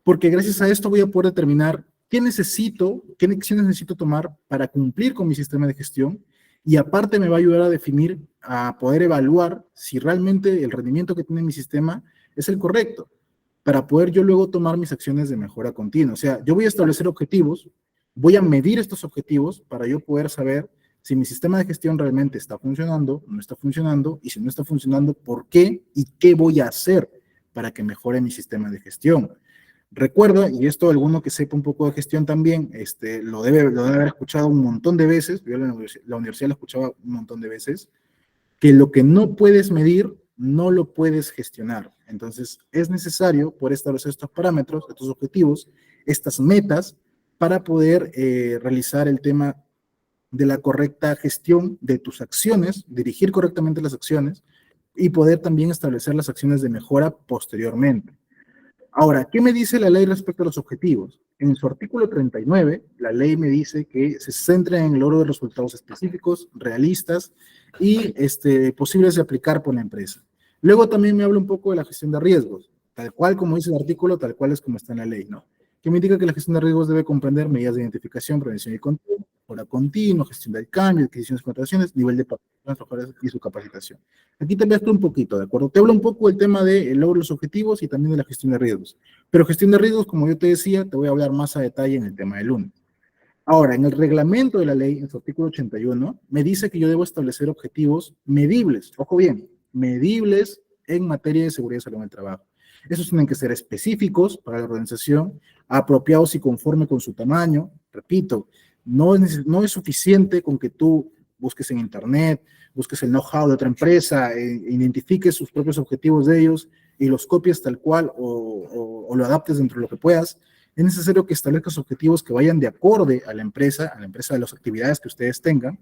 Porque gracias a esto voy a poder determinar qué necesito, qué acciones necesito tomar para cumplir con mi sistema de gestión, y aparte me va a ayudar a definir, a poder evaluar si realmente el rendimiento que tiene mi sistema es el correcto, para poder yo luego tomar mis acciones de mejora continua. O sea, yo voy a establecer objetivos, voy a medir estos objetivos para yo poder saber si mi sistema de gestión realmente está funcionando, no está funcionando, y si no está funcionando, ¿por qué? ¿Y qué voy a hacer para que mejore mi sistema de gestión? Recuerda, y esto alguno que sepa un poco de gestión también, lo debe haber escuchado un montón de veces, yo en la universidad lo escuchaba un montón de veces, que lo que no puedes medir, no lo puedes gestionar. Entonces, es necesario poder establecer estos parámetros, estos objetivos, estas metas, para poder realizar el tema de la correcta gestión de tus acciones, dirigir correctamente las acciones, y poder también establecer las acciones de mejora posteriormente. Ahora, ¿qué me dice la ley respecto a los objetivos? En su artículo 39, la ley me dice que se centra en el logro de resultados específicos, realistas y posibles de aplicar por la empresa. Luego también me habla un poco de la gestión de riesgos, tal cual como dice el artículo, tal cual es como está en la ley, ¿no? Que me indica que la gestión de riesgos debe comprender medidas de identificación, prevención y control, mejora continua, gestión del cambio, adquisiciones y contrataciones, nivel de participación y su capacitación. Aquí te muestro un poquito, ¿de acuerdo? Te hablo un poco del tema del logro de los objetivos y también de la gestión de riesgos. Pero gestión de riesgos, como yo te decía, te voy a hablar más a detalle en el tema del lunes. Ahora, en el reglamento de la ley, en su artículo 81, me dice que yo debo establecer objetivos medibles, ojo bien, medibles en materia de seguridad y salud en el trabajo. Esos tienen que ser específicos para la organización, apropiados y conforme con su tamaño. Repito, no es suficiente con que tú busques en internet, busques el know-how de otra empresa, identifiques sus propios objetivos de ellos y los copies tal cual o lo adaptes dentro de lo que puedas. Es necesario que establezcas objetivos que vayan de acorde a la empresa de las actividades que ustedes tengan,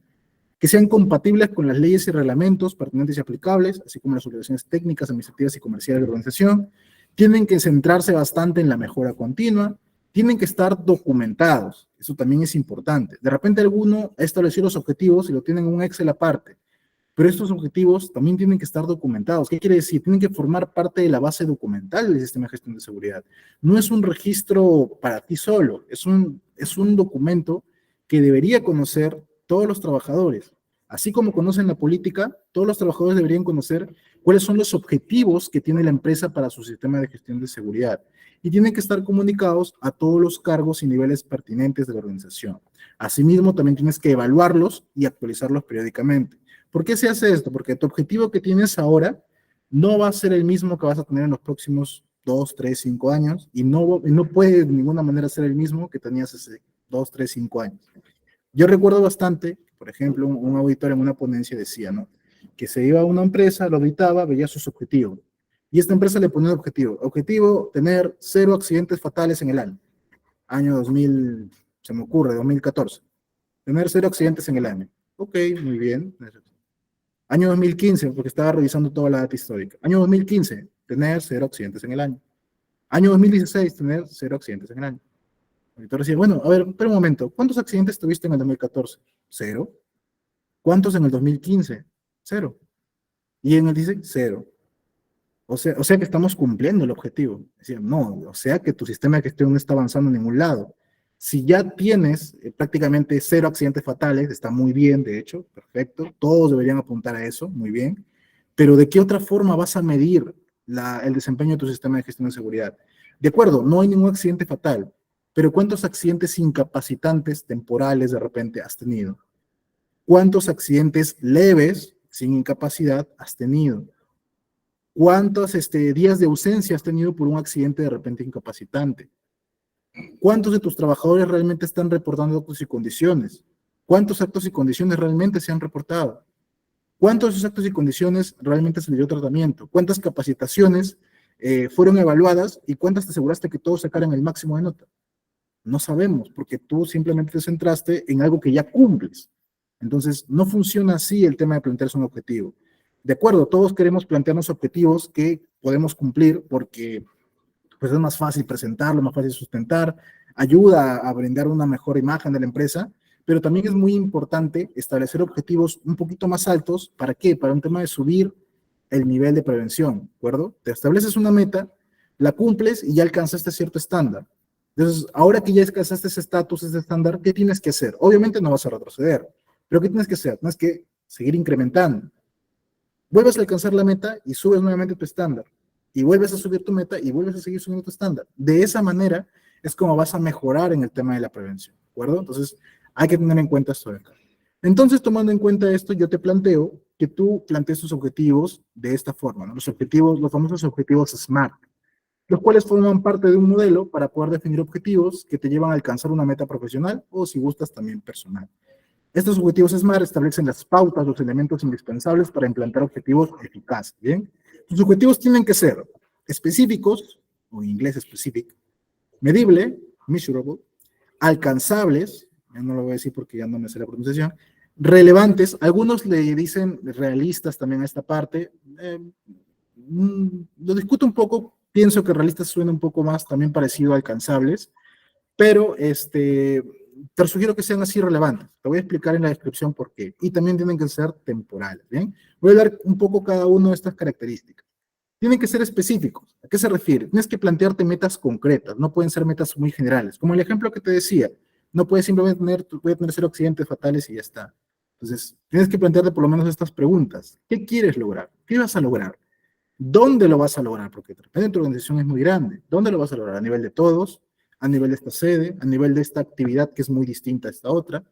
que sean compatibles con las leyes y reglamentos pertinentes y aplicables, así como las obligaciones técnicas, administrativas y comerciales de la organización. Tienen que centrarse bastante en la mejora continua, tienen que estar documentados, eso también es importante. De repente alguno ha establecido los objetivos y lo tienen en un Excel aparte, pero estos objetivos también tienen que estar documentados. ¿Qué quiere decir? Tienen que formar parte de la base documental del sistema de gestión de seguridad. No es un registro para ti solo, es un documento que debería conocer todos los trabajadores. Así como conocen la política, todos los trabajadores deberían conocer cuáles son los objetivos que tiene la empresa para su sistema de gestión de seguridad. Y tienen que estar comunicados a todos los cargos y niveles pertinentes de la organización. Asimismo, también tienes que evaluarlos y actualizarlos periódicamente. ¿Por qué se hace esto? Porque tu objetivo que tienes ahora no va a ser el mismo que vas a tener en los próximos 2, 3, 5 años y no puede de ninguna manera ser el mismo que tenías hace 2, 3, 5 años. Yo recuerdo bastante, por ejemplo, un auditor en una ponencia decía, ¿no?, que se iba a una empresa, lo auditaba, veía sus objetivos. Y esta empresa le ponía un objetivo, tener 0 accidentes fatales en el año. Año 2000, se me ocurre, 2014. Tener 0 accidentes en el año. Ok, muy bien. Año 2015, porque estaba revisando toda la data histórica. Año 2015, tener 0 accidentes en el año. Año 2016, tener 0 accidentes en el año. El auditor decía, bueno, a ver, espera un momento, ¿cuántos accidentes tuviste en el 2014? 0. ¿Cuántos en el 2015? 0. Y en el 16, 0. O sea que estamos cumpliendo el objetivo. Decía, no, o sea que tu sistema de gestión no está avanzando en ningún lado. Si ya tienes prácticamente 0 accidentes fatales, está muy bien, de hecho, perfecto, todos deberían apuntar a eso, muy bien, pero ¿de qué otra forma vas a medir el desempeño de tu sistema de gestión de seguridad? De acuerdo, no hay ningún accidente fatal, pero ¿cuántos accidentes incapacitantes temporales de repente has tenido? ¿Cuántos accidentes leves, sin incapacidad, has tenido? ¿Cuántos días de ausencia has tenido por un accidente de repente incapacitante? ¿Cuántos de tus trabajadores realmente están reportando actos y condiciones? ¿Cuántos actos y condiciones realmente se han reportado? ¿Cuántos de esos actos y condiciones realmente se le dio tratamiento? ¿Cuántas capacitaciones fueron evaluadas y cuántas te aseguraste que todos sacaran el máximo de nota? No sabemos, porque tú simplemente te centraste en algo que ya cumples. Entonces, no funciona así el tema de plantearse un objetivo. De acuerdo, todos queremos plantearnos objetivos que podemos cumplir porque pues, es más fácil presentarlo, más fácil sustentar, ayuda a brindar una mejor imagen de la empresa, pero también es muy importante establecer objetivos un poquito más altos. ¿Para qué? Para un tema de subir el nivel de prevención, ¿de acuerdo? Te estableces una meta, la cumples y ya alcanzaste cierto estándar. Entonces, ahora que ya alcanzaste ese estatus, ese estándar, ¿qué tienes que hacer? Obviamente no vas a retroceder, pero ¿qué tienes que hacer? Tienes que seguir incrementando. Vuelves a alcanzar la meta y subes nuevamente tu estándar. Y vuelves a subir tu meta y vuelves a seguir subiendo tu estándar. De esa manera es como vas a mejorar en el tema de la prevención, ¿de acuerdo? Entonces, hay que tener en cuenta esto de acá. Entonces, tomando en cuenta esto, yo te planteo que tú plantees tus objetivos de esta forma, ¿no? Los famosos objetivos SMART, los cuales forman parte de un modelo para poder definir objetivos que te llevan a alcanzar una meta profesional o, si gustas, también personal. Estos objetivos SMART establecen las pautas, los elementos indispensables para implantar objetivos eficaces, ¿bien? Tus objetivos tienen que ser específicos, o en inglés specific, medible, measurable, alcanzables, ya no lo voy a decir porque ya no me sé la pronunciación, relevantes, algunos le dicen realistas también a esta parte, lo discuto un poco, pienso que realistas suena un poco más también parecido a alcanzables, pero te sugiero que sean así relevantes. Te voy a explicar en la descripción por qué. Y también tienen que ser temporales, ¿bien? Voy a dar un poco cada una de estas características. Tienen que ser específicos. ¿A qué se refiere? Tienes que plantearte metas concretas, no pueden ser metas muy generales. Como el ejemplo que te decía, no puedes simplemente voy a tener 0 accidentes fatales y ya está. Entonces, tienes que plantearte por lo menos estas preguntas. ¿Qué quieres lograr? ¿Qué vas a lograr? ¿Dónde lo vas a lograr? Porque de repente tu organización es muy grande. ¿Dónde lo vas a lograr? ¿A nivel de todos? ¿A nivel de esta sede? ¿A nivel de esta actividad que es muy distinta a esta otra?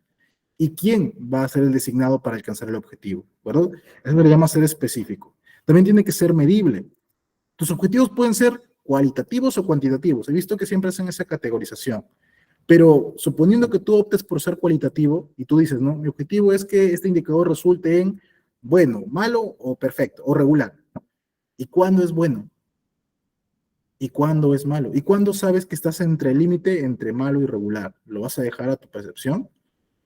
¿Y quién va a ser el designado para alcanzar el objetivo? ¿De acuerdo? Eso se le llama ser específico. También tiene que ser medible. Tus objetivos pueden ser cualitativos o cuantitativos. He visto que siempre hacen esa categorización. Pero suponiendo que tú optes por ser cualitativo y tú dices, no, mi objetivo es que este indicador resulte en bueno, malo o perfecto o regular. ¿Y cuándo es bueno? ¿Y cuándo es malo? ¿Y cuándo sabes que estás entre el límite entre malo y regular? ¿Lo vas a dejar a tu percepción?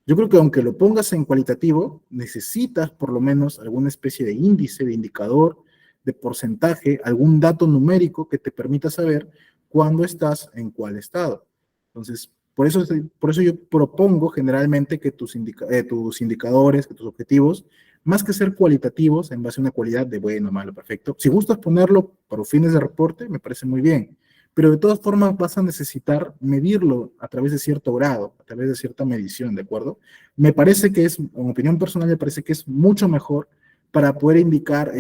Yo creo que aunque lo pongas en cualitativo, necesitas por lo menos alguna especie de índice, de indicador, de porcentaje, algún dato numérico que te permita saber cuándo estás en cuál estado. Entonces, por eso yo propongo generalmente que tus indicadores, que tus objetivos, más que ser cualitativos en base a una cualidad de bueno, malo, perfecto, si gustas ponerlo para fines de reporte, me parece muy bien, pero de todas formas vas a necesitar medirlo a través de cierto grado, a través de cierta medición, ¿de acuerdo? Me parece que es, en opinión personal, me parece que es mucho mejor para poder indicar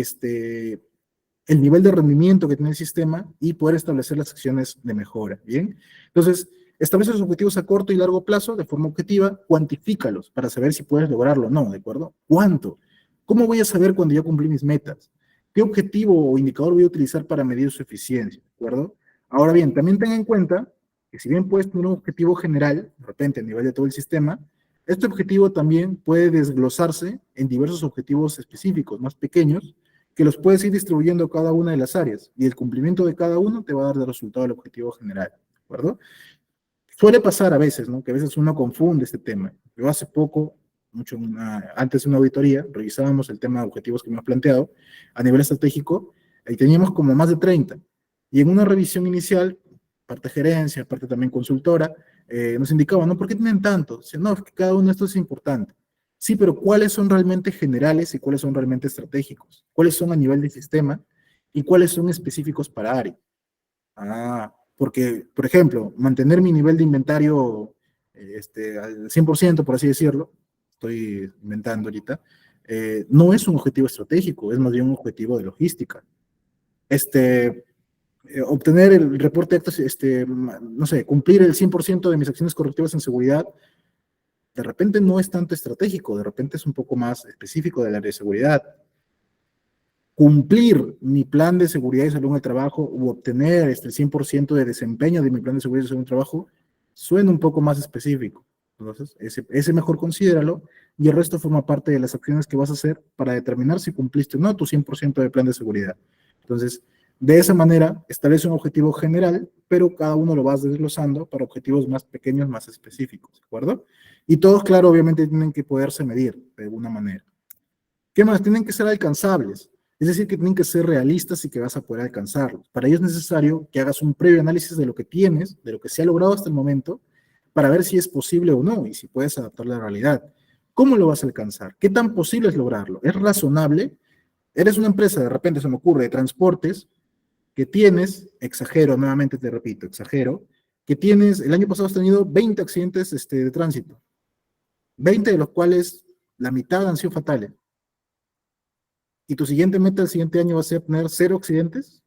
el nivel de rendimiento que tiene el sistema y poder establecer las acciones de mejora, ¿bien? Entonces, establece los objetivos a corto y largo plazo de forma objetiva, cuantifícalos para saber si puedes lograrlo o no, ¿de acuerdo? ¿Cuánto? ¿Cómo voy a saber cuando ya cumplí mis metas? ¿Qué objetivo o indicador voy a utilizar para medir su eficiencia? ¿De acuerdo? Ahora bien, también ten en cuenta que si bien puedes tener un objetivo general, de repente a nivel de todo el sistema, este objetivo también puede desglosarse en diversos objetivos específicos, más pequeños, que los puedes ir distribuyendo a cada una de las áreas, y el cumplimiento de cada uno te va a dar el resultado del objetivo general, ¿de acuerdo? Suele pasar a veces, ¿no? Que a veces uno confunde este tema. Yo hace poco, antes de una auditoría, revisábamos el tema de objetivos que me has planteado a nivel estratégico, y teníamos como más de 30. Y en una revisión inicial, parte gerencia, parte también consultora, nos indicaban, ¿no? ¿Por qué tienen tanto? O sea, no, es que cada uno de estos es importante. Sí, pero ¿cuáles son realmente generales y cuáles son realmente estratégicos? ¿Cuáles son a nivel de sistema y cuáles son específicos para área? Ah, porque, por ejemplo, mantener mi nivel de inventario al 100%, por así decirlo, estoy inventando ahorita, no es un objetivo estratégico, es más bien un objetivo de logística. Obtener el reporte de actos, no sé, cumplir el 100% de mis acciones correctivas en seguridad, de repente no es tanto estratégico, de repente es un poco más específico del área de seguridad. Cumplir mi plan de seguridad y salud en el trabajo u obtener el 100% de desempeño de mi plan de seguridad y salud en el trabajo suena un poco más específico. Entonces, ese mejor considéralo y el resto forma parte de las acciones que vas a hacer para determinar si cumpliste o no tu 100% de plan de seguridad. Entonces, de esa manera, establece un objetivo general, pero cada uno lo vas desglosando para objetivos más pequeños, más específicos, ¿de acuerdo? Y todos, claro, obviamente tienen que poderse medir de alguna manera. ¿Qué más? Tienen que ser alcanzables. Es decir, que tienen que ser realistas y que vas a poder alcanzarlos. Para ello es necesario que hagas un previo análisis de lo que tienes, de lo que se ha logrado hasta el momento, para ver si es posible o no y si puedes adaptarlo a la realidad. ¿Cómo lo vas a alcanzar? ¿Qué tan posible es lograrlo? ¿Es razonable? Eres una empresa, de repente se me ocurre, de transportes, que tienes, exagero, nuevamente te repito, exagero, que tienes, el año pasado has tenido 20 accidentes de tránsito, 20 de los cuales la mitad han sido fatales. ¿Y tu siguiente meta el siguiente año va a ser tener 0 accidentes?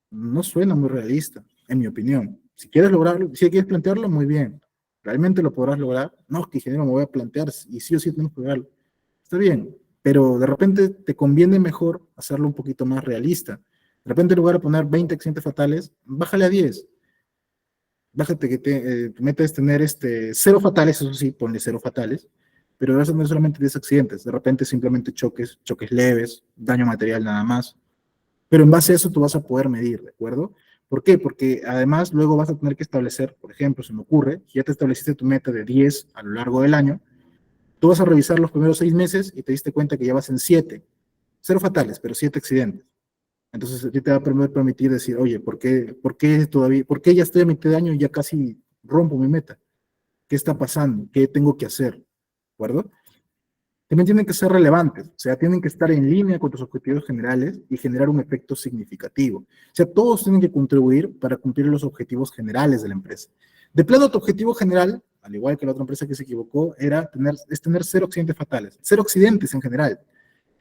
No suena muy realista, en mi opinión. Si quieres lograrlo, si quieres plantearlo, muy bien. ¿Realmente lo podrás lograr? No, que ingeniero me voy a plantear y sí o sí tenemos que lograrlo. Está bien, pero de repente te conviene mejor hacerlo un poquito más realista. De repente en lugar de poner 20 accidentes fatales, bájale a 10. Bájate que tu meta es tener 0 fatales, eso sí, ponle 0 fatales, pero vas a tener solamente 10 accidentes, de repente simplemente choques leves, daño material nada más, pero en base a eso tú vas a poder medir, ¿de acuerdo? ¿Por qué? Porque además luego vas a tener que establecer, por ejemplo, se me ocurre, si ya te estableciste tu meta de 10 a lo largo del año, tú vas a revisar los primeros 6 meses y te diste cuenta que ya vas en 7, 0 fatales, pero 7 accidentes. Entonces, a ti te va a permitir decir, oye, ¿por qué ya estoy a mitad de año y ya casi rompo mi meta? ¿Qué está pasando? ¿Qué tengo que hacer? ¿De acuerdo? También tienen que ser relevantes, o sea, tienen que estar en línea con tus objetivos generales y generar un efecto significativo. O sea, todos tienen que contribuir para cumplir los objetivos generales de la empresa. De plano, tu objetivo general, al igual que la otra empresa que se equivocó, es tener 0 accidentes fatales, 0 accidentes en general.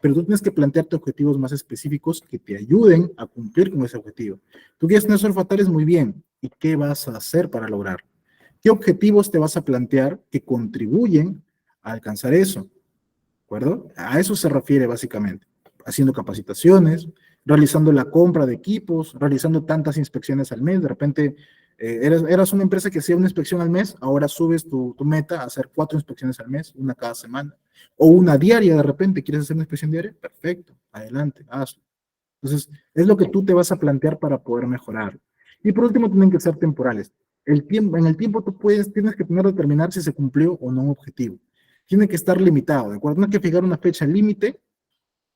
Pero tú tienes que plantearte objetivos más específicos que te ayuden a cumplir con ese objetivo. Tú quieres tener 0 fatales, muy bien. ¿Y qué vas a hacer para lograrlo? ¿Qué objetivos te vas a plantear que contribuyen a alcanzar eso? ¿De acuerdo? A eso se refiere básicamente. Haciendo capacitaciones, realizando la compra de equipos, realizando tantas inspecciones al mes. De repente, eras una empresa que hacía una inspección al mes, ahora subes tu meta a hacer 4 inspecciones al mes, una cada semana. O una diaria de repente, ¿quieres hacer una inspección diaria? Perfecto, adelante, hazlo. Entonces, es lo que tú te vas a plantear para poder mejorar. Y por último, tienen que ser temporales. En el tiempo tienes que tener determinar si se cumplió o no un objetivo. Tiene que estar limitado, ¿de acuerdo? Tienes que fijar una fecha límite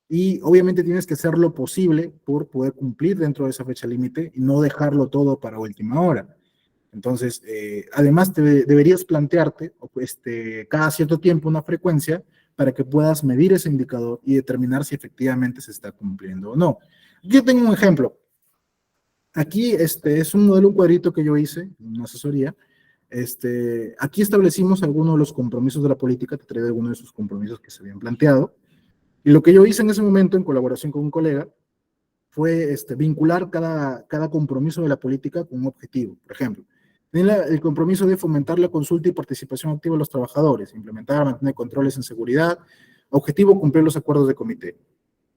y obviamente tienes que hacer lo posible por poder cumplir dentro de esa fecha límite y no dejarlo todo para última hora. Entonces, además deberías plantearte cada cierto tiempo una frecuencia para que puedas medir ese indicador y determinar si efectivamente se está cumpliendo o no. Yo tengo un ejemplo. Aquí es un modelo, un cuadrito que yo hice, una asesoría. Aquí establecimos algunos de los compromisos de la política, te traigo algunos de esos compromisos que se habían planteado. Y lo que yo hice en ese momento, en colaboración con un colega, fue vincular cada compromiso de la política con un objetivo. Por ejemplo, el compromiso de fomentar la consulta y participación activa de los trabajadores, implementar, mantener controles en seguridad, objetivo cumplir los acuerdos de comité.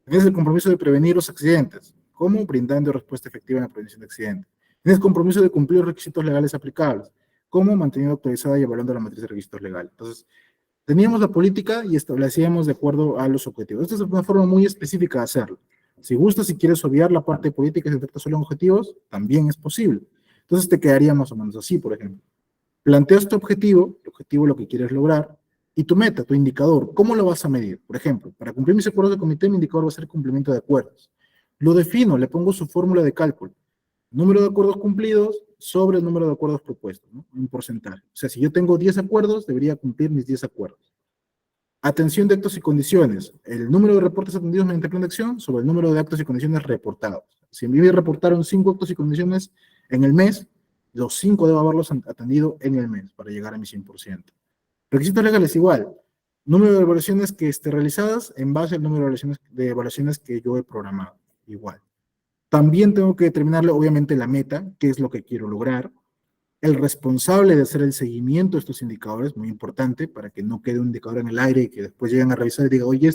Tienes el compromiso de prevenir los accidentes, ¿cómo? Brindando respuesta efectiva en la prevención de accidentes. Tienes el compromiso de cumplir los requisitos legales aplicables, ¿cómo? Manteniendo actualizada y evaluando la matriz de requisitos legales. Entonces, teníamos la política y establecíamos de acuerdo a los objetivos. Esta es una forma muy específica de hacerlo. Si gustas, si quieres obviar la parte política y se trata solo en objetivos, también es posible. Entonces te quedaría más o menos así, por ejemplo. Planteas tu objetivo, lo que quieres lograr, y tu meta, tu indicador, ¿cómo lo vas a medir? Por ejemplo, para cumplir mis acuerdos de comité, mi indicador va a ser el cumplimiento de acuerdos. Lo defino, le pongo su fórmula de cálculo. Número de acuerdos cumplidos sobre el número de acuerdos propuestos, ¿no? Un porcentaje. O sea, si yo tengo 10 acuerdos, debería cumplir mis 10 acuerdos. Atención de actos y condiciones. El número de reportes atendidos mediante plan de acción sobre el número de actos y condiciones reportados. Si a mí me reportaron 5 actos y condiciones en el mes, los 5 debo haberlos atendido en el mes para llegar a mi 100%. Requisitos legales igual. Número de evaluaciones que esté realizadas en base al número de evaluaciones que yo he programado. Igual. También tengo que determinarle, obviamente, la meta, qué es lo que quiero lograr. El responsable de hacer el seguimiento de estos indicadores, muy importante, para que no quede un indicador en el aire y que después lleguen a revisar y digan, oye,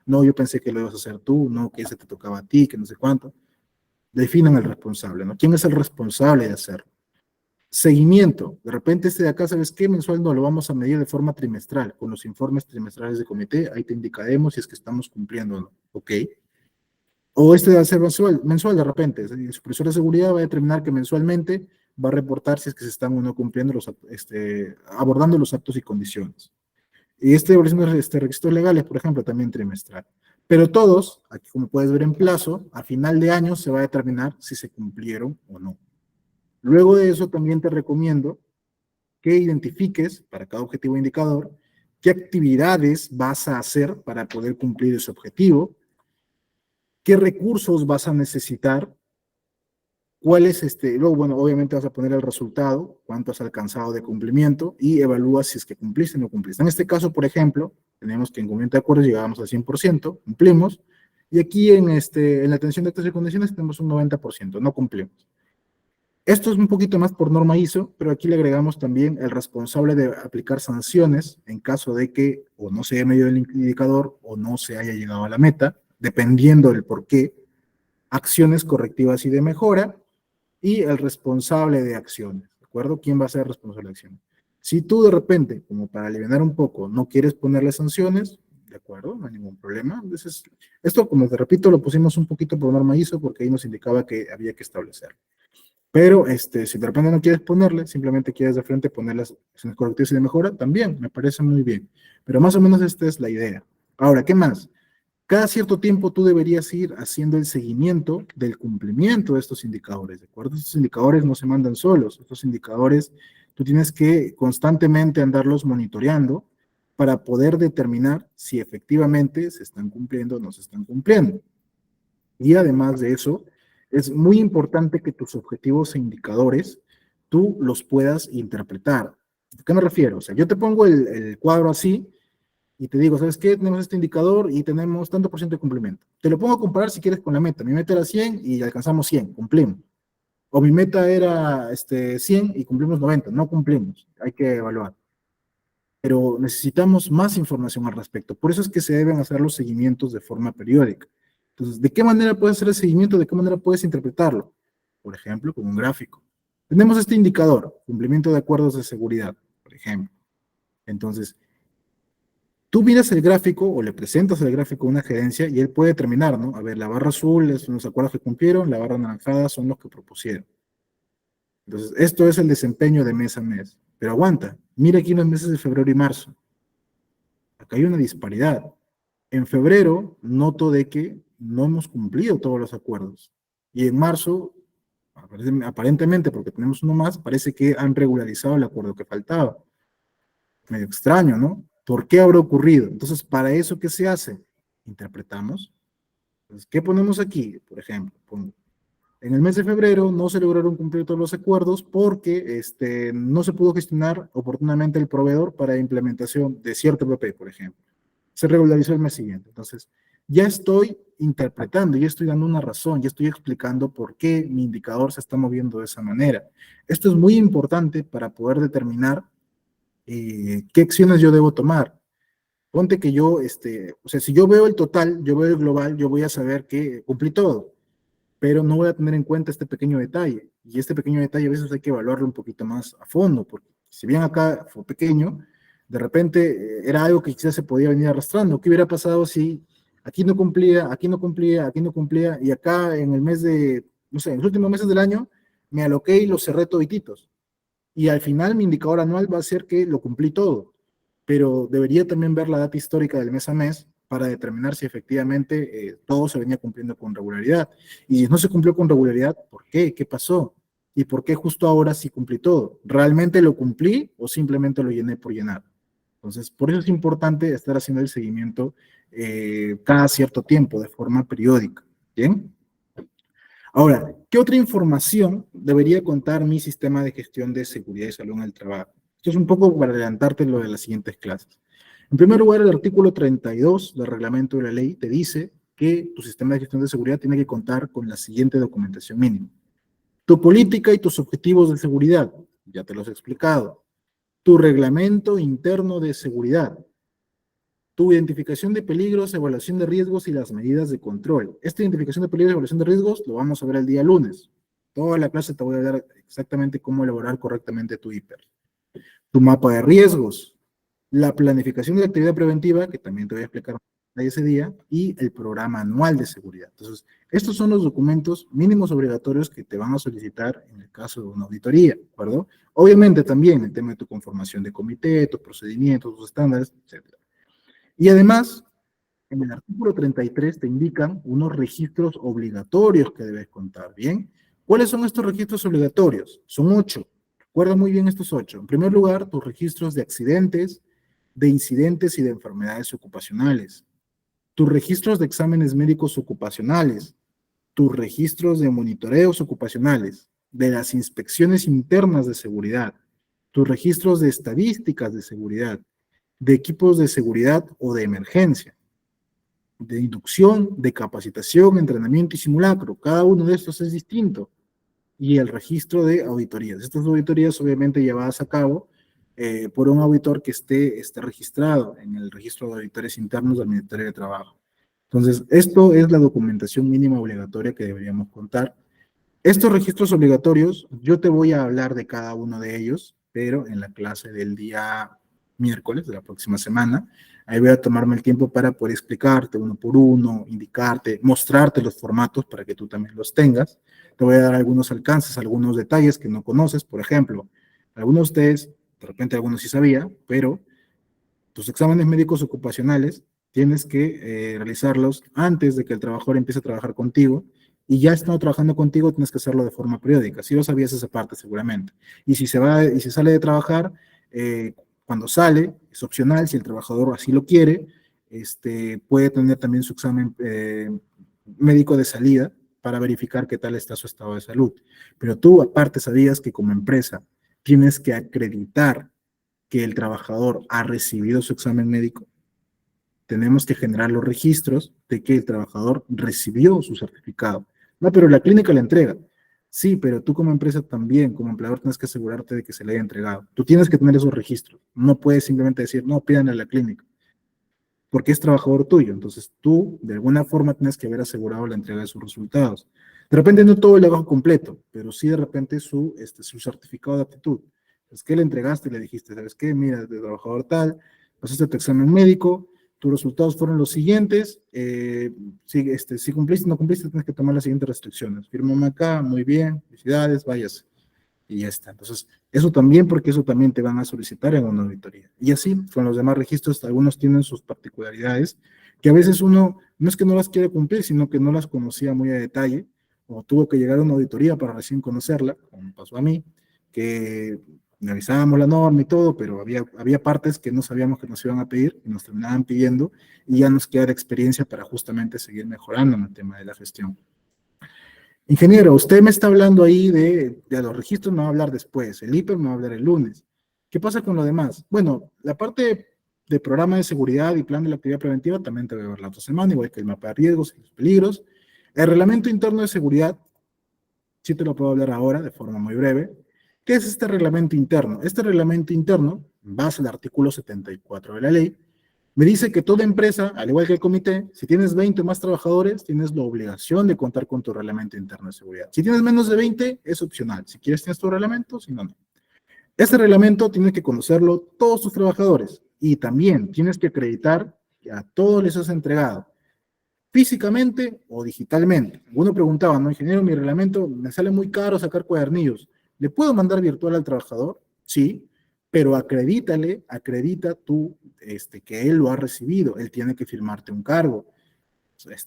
no, yo pensé que lo ibas a hacer tú, no, que ese te tocaba a ti, que no sé cuánto. Definan el responsable, ¿no? ¿Quién es el responsable de hacerlo? Seguimiento. De repente de acá, ¿sabes qué? Mensual no, lo vamos a medir de forma trimestral, con los informes trimestrales de comité, ahí te indicaremos si es que estamos cumpliendo o no, ¿ok? O debe ser mensual de repente. El supervisor de seguridad va a determinar que mensualmente va a reportar si es que se están o no cumpliendo abordando los actos y condiciones. Y evaluación de requisitos legales, por ejemplo, también trimestral. Pero todos, aquí como puedes ver en plazo, a final de año se va a determinar si se cumplieron o no. Luego de eso también te recomiendo que identifiques para cada objetivo e indicador qué actividades vas a hacer para poder cumplir ese objetivo, qué recursos vas a necesitar, cuál es luego, bueno, obviamente vas a poner el resultado, cuánto has alcanzado de cumplimiento y evalúas si es que cumpliste o no cumpliste. En este caso, por ejemplo, tenemos que en cumplimiento de acuerdos llegábamos al 100%, cumplimos, y aquí en la atención de actos y condiciones tenemos un 90%, no cumplimos. Esto es un poquito más por norma ISO, pero aquí le agregamos también el responsable de aplicar sanciones en caso de que o no se haya medido el indicador o no se haya llegado a la meta, dependiendo del por qué, acciones correctivas y de mejora, y el responsable de acciones, ¿de acuerdo? ¿Quién va a ser el responsable de acciones? Si tú de repente, como para aliviar un poco, no quieres ponerle sanciones, ¿de acuerdo? No hay ningún problema. Entonces, esto, como te repito, lo pusimos un poquito por norma ISO porque ahí nos indicaba que había que establecerlo. Pero si de repente no quieres ponerle, simplemente quieres de frente poner las acciones correctivas y de mejora, también me parece muy bien. Pero más o menos esta es la idea. Ahora, ¿qué más? Cada cierto tiempo tú deberías ir haciendo el seguimiento del cumplimiento de estos indicadores, ¿de acuerdo? Estos indicadores no se mandan solos, estos indicadores tú tienes que constantemente andarlos monitoreando para poder determinar si efectivamente se están cumpliendo o no se están cumpliendo. Y además de eso, es muy importante que tus objetivos e indicadores tú los puedas interpretar. ¿A qué me refiero? O sea, yo te pongo el cuadro así, y te digo, ¿sabes qué? Tenemos este indicador y tenemos tanto por ciento de cumplimiento. Te lo pongo a comparar si quieres con la meta. Mi meta era 100 y alcanzamos 100, cumplimos. O mi meta era 100 y cumplimos 90, no cumplimos. Hay que evaluar. Pero necesitamos más información al respecto. Por eso es que se deben hacer los seguimientos de forma periódica. Entonces, ¿de qué manera puedes hacer el seguimiento? ¿De qué manera puedes interpretarlo? Por ejemplo, con un gráfico. Tenemos este indicador, cumplimiento de acuerdos de seguridad, por ejemplo. Entonces, tú miras el gráfico o le presentas el gráfico a una gerencia y él puede determinar, ¿no? A ver, la barra azul son los acuerdos que cumplieron, la barra anaranjada son los que propusieron. Entonces, esto es el desempeño de mes a mes. Pero aguanta, mira aquí los meses de febrero y marzo. Acá hay una disparidad. En febrero noto de que no hemos cumplido todos los acuerdos. Y en marzo, aparentemente, porque tenemos uno más, parece que han regularizado el acuerdo que faltaba. Medio extraño, ¿no? ¿Por qué habrá ocurrido? Entonces, ¿para eso qué se hace? Interpretamos. Entonces, ¿qué ponemos aquí? Por ejemplo, en el mes de febrero no se lograron cumplir todos los acuerdos porque no se pudo gestionar oportunamente el proveedor para implementación de cierto PP, por ejemplo. Se regularizó el mes siguiente. Entonces, ya estoy interpretando, ya estoy dando una razón, ya estoy explicando por qué mi indicador se está moviendo de esa manera. Esto es muy importante para poder determinar qué acciones yo debo tomar. Ponte que yo, o sea, si yo veo el total, yo veo el global, yo voy a saber que cumplí todo, pero no voy a tener en cuenta este pequeño detalle. Y este pequeño detalle a veces hay que evaluarlo un poquito más a fondo, porque si bien acá fue pequeño, de repente era algo que quizás se podía venir arrastrando. ¿Qué hubiera pasado si aquí no cumplía, aquí no cumplía, aquí no cumplía, y acá en el mes de, no sé, en los últimos meses del año, me aloqué y los cerré todititos? Y al final mi indicador anual va a ser que lo cumplí todo, pero debería también ver la data histórica del mes a mes para determinar si efectivamente todo se venía cumpliendo con regularidad. Y si no se cumplió con regularidad, ¿por qué? ¿Qué pasó? ¿Y por qué justo ahora sí cumplí todo? ¿Realmente lo cumplí o simplemente lo llené por llenar? Entonces, por eso es importante estar haciendo el seguimiento cada cierto tiempo, de forma periódica. ¿Bien? Ahora, ¿qué otra información debería contar mi sistema de gestión de seguridad y salud en el trabajo? Esto es un poco para adelantarte lo de las siguientes clases. En primer lugar, el artículo 32 del reglamento de la ley te dice que tu sistema de gestión de seguridad tiene que contar con la siguiente documentación mínima. Tu política y tus objetivos de seguridad, ya te los he explicado. Tu reglamento interno de seguridad. Tu identificación de peligros, evaluación de riesgos y las medidas de control. Esta identificación de peligros y evaluación de riesgos lo vamos a ver el día lunes. Toda la clase te voy a dar exactamente cómo elaborar correctamente tu hiper. Tu mapa de riesgos, la planificación de la actividad preventiva, que también te voy a explicar ese día, y el programa anual de seguridad. Entonces, estos son los documentos mínimos obligatorios que te van a solicitar en el caso de una auditoría, ¿de acuerdo? Obviamente también el tema de tu conformación de comité, tus procedimientos, tus estándares, etc. Y además, en el artículo 33 te indican unos registros obligatorios que debes contar, ¿bien? ¿Cuáles son estos registros obligatorios? Son 8. Recuerda muy bien estos 8. En primer lugar, tus registros de accidentes, de incidentes y de enfermedades ocupacionales. Tus registros de exámenes médicos ocupacionales. Tus registros de monitoreos ocupacionales. De las inspecciones internas de seguridad. Tus registros de estadísticas de seguridad. De equipos de seguridad o de emergencia. De inducción, de capacitación, entrenamiento y simulacro. Cada uno de estos es distinto. Y el registro de auditorías. Estas auditorías obviamente llevadas a cabo por un auditor que esté registrado en el registro de auditores internos del Ministerio de Trabajo. Entonces, esto es la documentación mínima obligatoria que deberíamos contar. Estos registros obligatorios, yo te voy a hablar de cada uno de ellos, pero en la clase del día miércoles de la próxima semana, ahí voy a tomarme el tiempo para poder explicarte uno por uno, indicarte, mostrarte los formatos para que tú también los tengas. Te voy a dar algunos alcances, algunos detalles que no conoces. Por ejemplo, algunos de ustedes, de repente algunos sí sabía, pero tus exámenes médicos ocupacionales tienes que realizarlos antes de que el trabajador empiece a trabajar contigo, y ya estando trabajando contigo tienes que hacerlo de forma periódica. Si lo sabías esa parte seguramente. Y si sale de trabajar, cuando sale, es opcional, si el trabajador así lo quiere, puede tener también su examen médico de salida para verificar qué tal está su estado de salud. Pero tú aparte sabías que como empresa tienes que acreditar que el trabajador ha recibido su examen médico. Tenemos que generar los registros de que el trabajador recibió su certificado. No, pero la clínica la entrega. Sí, pero tú como empresa también, como empleador, tienes que asegurarte de que se le haya entregado. Tú tienes que tener esos registros. No puedes simplemente decir, no, pídanle a la clínica, porque es trabajador tuyo. Entonces tú, de alguna forma, tienes que haber asegurado la entrega de sus resultados. De repente no todo el trabajo completo, pero sí de repente su certificado de aptitud. Es que le entregaste y le dijiste, ¿sabes qué? Mira, de trabajador tal, pasaste tu examen médico, tus resultados fueron los siguientes, si cumpliste o no cumpliste, tienes que tomar las siguientes restricciones. Fírmame acá, muy bien, felicidades, váyase. Y ya está. Entonces, eso también, porque eso también te van a solicitar en una auditoría. Y así, con los demás registros, algunos tienen sus particularidades, que a veces uno, no es que no las quiere cumplir, sino que no las conocía muy a detalle, o tuvo que llegar a una auditoría para recién conocerla, como pasó a mí, que revisábamos la norma y todo, pero había partes que no sabíamos que nos iban a pedir y nos terminaban pidiendo, y ya nos queda de experiencia para justamente seguir mejorando en el tema de la gestión. Ingeniero, usted me está hablando ahí de los registros, me va a hablar después, el hiper me va a hablar el lunes. ¿Qué pasa con lo demás? Bueno, la parte de programa de seguridad y plan de la actividad preventiva también te voy a ver la otra semana, igual que el mapa de riesgos y los peligros. El reglamento interno de seguridad, sí te lo puedo hablar ahora de forma muy breve. ¿Qué es este reglamento interno? Este reglamento interno, en base al artículo 74 de la ley, me dice que toda empresa, al igual que el comité, si tienes 20 o más trabajadores, tienes la obligación de contar con tu reglamento interno de seguridad. Si tienes menos de 20, es opcional. Si quieres, tienes tu reglamento, si no, no. Este reglamento tienes que conocerlo todos tus trabajadores y también tienes que acreditar que a todos les has entregado, físicamente o digitalmente. Uno preguntaba, ¿no? Ingeniero, mi reglamento me sale muy caro sacar cuadernillos. ¿Le puedo mandar virtual al trabajador? Sí, pero acredita tú que él lo ha recibido. Él tiene que firmarte un cargo.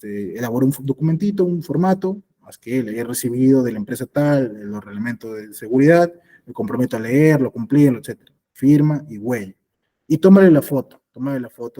Elabora un documentito, un formato, más que él he recibido de la empresa tal, los reglamentos de seguridad, me comprometo a leerlo, cumplirlo, etc. Firma y huella. Y tómale la foto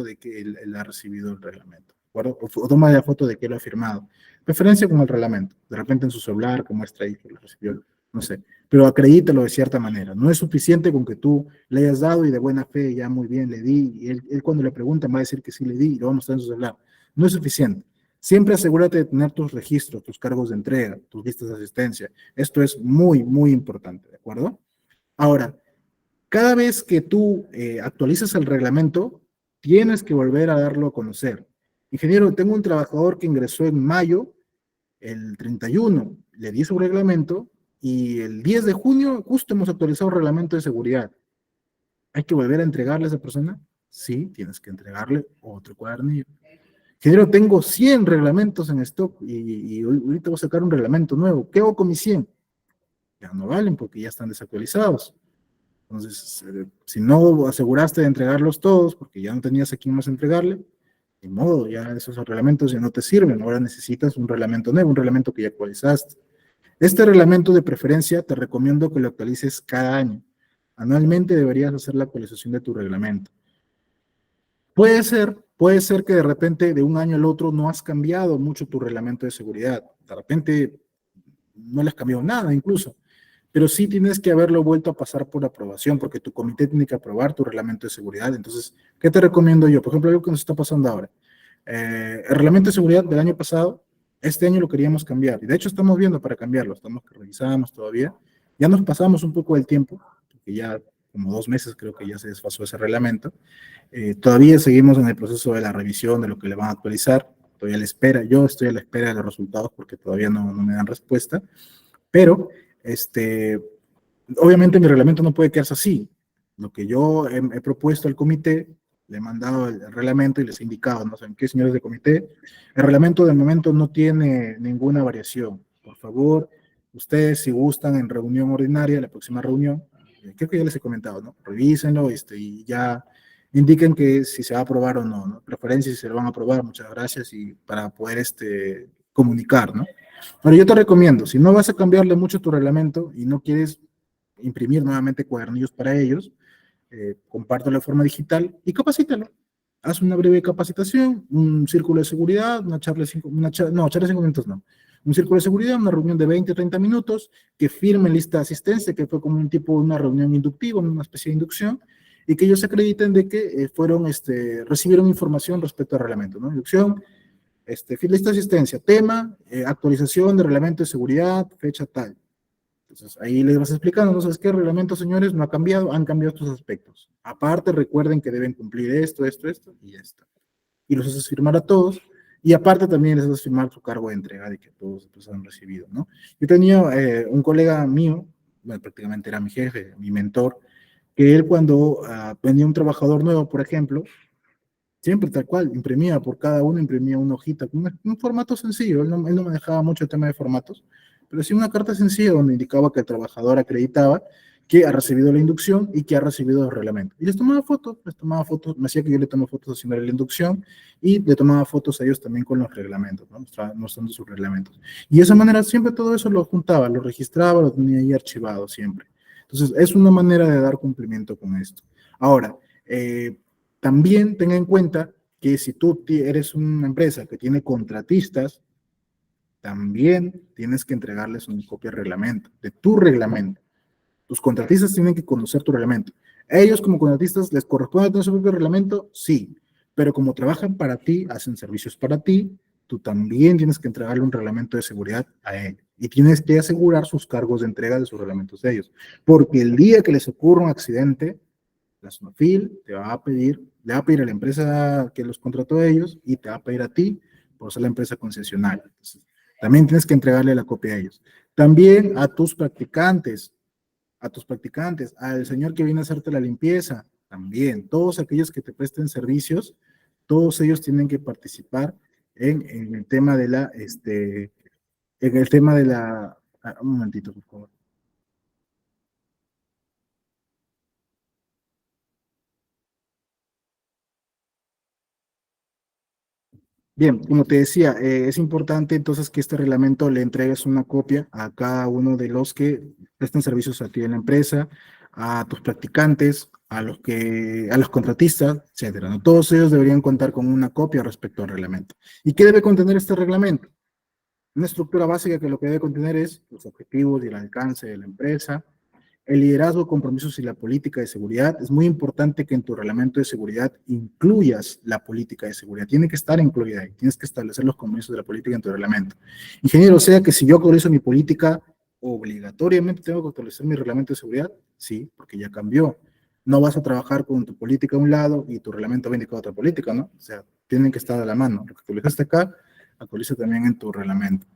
de que él ha recibido el reglamento. ¿De acuerdo? O tómale la foto de que él lo ha firmado. Preferencia con el reglamento. De repente en su celular, que muestra ahí que lo recibió, no sé. Pero acredítalo de cierta manera. No es suficiente con que tú le hayas dado y de buena fe, ya muy bien, le di, y él cuando le preguntan va a decir que sí le di y lo va a mostrar en su celular. No es suficiente. Siempre asegúrate de tener tus registros, tus cargos de entrega, tus listas de asistencia. Esto es muy, muy importante, ¿de acuerdo? Ahora, cada vez que tú actualizas el reglamento, tienes que volver a darlo a conocer. Ingeniero, tengo un trabajador que ingresó en mayo, el 31, le di su reglamento, y el 10 de junio justo hemos actualizado el reglamento de seguridad. ¿Hay que volver a entregarle a esa persona? Sí, tienes que entregarle otro cuadernillo. Ingeniero, tengo 100 reglamentos en stock y ahorita voy a sacar un reglamento nuevo. ¿Qué hago con mis 100? Ya no valen porque ya están desactualizados. Entonces, si no aseguraste de entregarlos todos porque ya no tenías a quién más entregarle, de modo, ya esos reglamentos ya no te sirven. Ahora necesitas un reglamento nuevo, un reglamento que ya actualizaste. Este reglamento de preferencia te recomiendo que lo actualices cada año. Anualmente deberías hacer la actualización de tu reglamento. Puede ser que de repente de un año al otro no has cambiado mucho tu reglamento de seguridad. De repente no le has cambiado nada incluso. Pero sí tienes que haberlo vuelto a pasar por aprobación, porque tu comité tiene que aprobar tu reglamento de seguridad. Entonces, ¿qué te recomiendo yo? Por ejemplo, algo que nos está pasando ahora. El reglamento de seguridad del año pasado, este año lo queríamos cambiar. Y de hecho estamos viendo para cambiarlo, estamos que revisamos todavía. Ya nos pasamos un poco del tiempo, porque ya como 2 meses creo que ya se desfasó ese reglamento. Todavía seguimos en el proceso de la revisión, de lo que le van a actualizar. Todavía a la espera, yo estoy a la espera de los resultados porque todavía no me dan respuesta. Pero obviamente mi reglamento no puede quedarse así. Lo que yo he propuesto al comité, le he mandado el reglamento y les he indicado, ¿no saben qué, señores de comité? El reglamento de momento no tiene ninguna variación. Por favor, ustedes si gustan en reunión ordinaria, la próxima reunión, creo que ya les he comentado, ¿no? Revísenlo y ya indiquen que si se va a aprobar o no, ¿no? Preferencia si se lo van a aprobar, muchas gracias, y para poder comunicar, ¿no? Pero yo te recomiendo, si no vas a cambiarle mucho tu reglamento y no quieres imprimir nuevamente cuadernillos para ellos, compártelo de forma digital y capacítalo. Haz una breve capacitación, un círculo de seguridad, charla de 5 minutos no. Un círculo de seguridad, una reunión de 20 o 30 minutos, que firmen lista de asistencia, que fue como un tipo de una reunión inductiva, una especie de inducción, y que ellos acrediten de que recibieron información respecto al reglamento, ¿no? Inducción, lista de asistencia, tema, actualización de reglamento de seguridad, fecha tal. Entonces, ahí les vas explicando, ¿no sabes qué? El reglamento, señores, no ha cambiado, han cambiado estos aspectos. Aparte, recuerden que deben cumplir esto y esto. Y los haces firmar a todos, y aparte también les haces firmar su cargo de entrega de que todos han recibido, ¿no? Yo tenía un colega mío, bueno, prácticamente era mi jefe, mi mentor, que él cuando venía un trabajador nuevo, por ejemplo, siempre tal cual, imprimía por cada uno, imprimía una hojita, un formato sencillo, él no manejaba mucho el tema de formatos, pero sí una carta sencilla donde indicaba que el trabajador acreditaba que ha recibido la inducción y que ha recibido el reglamento. Y les tomaba fotos, me hacía que yo le tomaba fotos haciendo la inducción y le tomaba fotos a ellos también con los reglamentos, ¿no? Mostrando sus reglamentos. Y de esa manera siempre todo eso lo juntaba, lo registraba, lo tenía ahí archivado siempre. Entonces, es una manera de dar cumplimiento con esto. Ahora, también tenga en cuenta que si tú eres una empresa que tiene contratistas, también tienes que entregarles una copia de reglamento, de tu reglamento. Tus contratistas tienen que conocer tu reglamento. Ellos como contratistas les corresponde tener su propio reglamento, sí, pero como trabajan para ti, hacen servicios para ti, tú también tienes que entregarle un reglamento de seguridad a él y tienes que asegurar sus cargos de entrega de sus reglamentos de ellos, porque el día que les ocurra un accidente, la SUNAFIL te va a pedir, le va a pedir a la empresa que los contrató a ellos y te va a pedir a ti por ser la empresa concesionaria. Entonces, también tienes que entregarle la copia a ellos. También a tus practicantes, al señor que viene a hacerte la limpieza, también, todos aquellos que te presten servicios, todos ellos tienen que participar en el tema de la, en el tema de la, un momentito, por favor. Bien, como te decía, es importante entonces que este reglamento le entregues una copia a cada uno de los que prestan servicios a ti en la empresa, a tus practicantes, a los contratistas, etcétera, ¿no? Todos ellos deberían contar con una copia respecto al reglamento. ¿Y qué debe contener este reglamento? Una estructura básica que lo que debe contener es los objetivos y el alcance de la empresa, el liderazgo, compromisos y la política de seguridad. Es muy importante que en tu reglamento de seguridad incluyas la política de seguridad. Tiene que estar incluida ahí. Tienes que establecer los compromisos de la política en tu reglamento. Ingeniero, o sea que si yo actualizo mi política, obligatoriamente tengo que actualizar mi reglamento de seguridad. Sí, porque ya cambió. No vas a trabajar con tu política a un lado y tu reglamento va a indicar otra política, ¿no? O sea, tienen que estar de la mano. Lo que actualizaste acá, actualiza también en tu reglamento.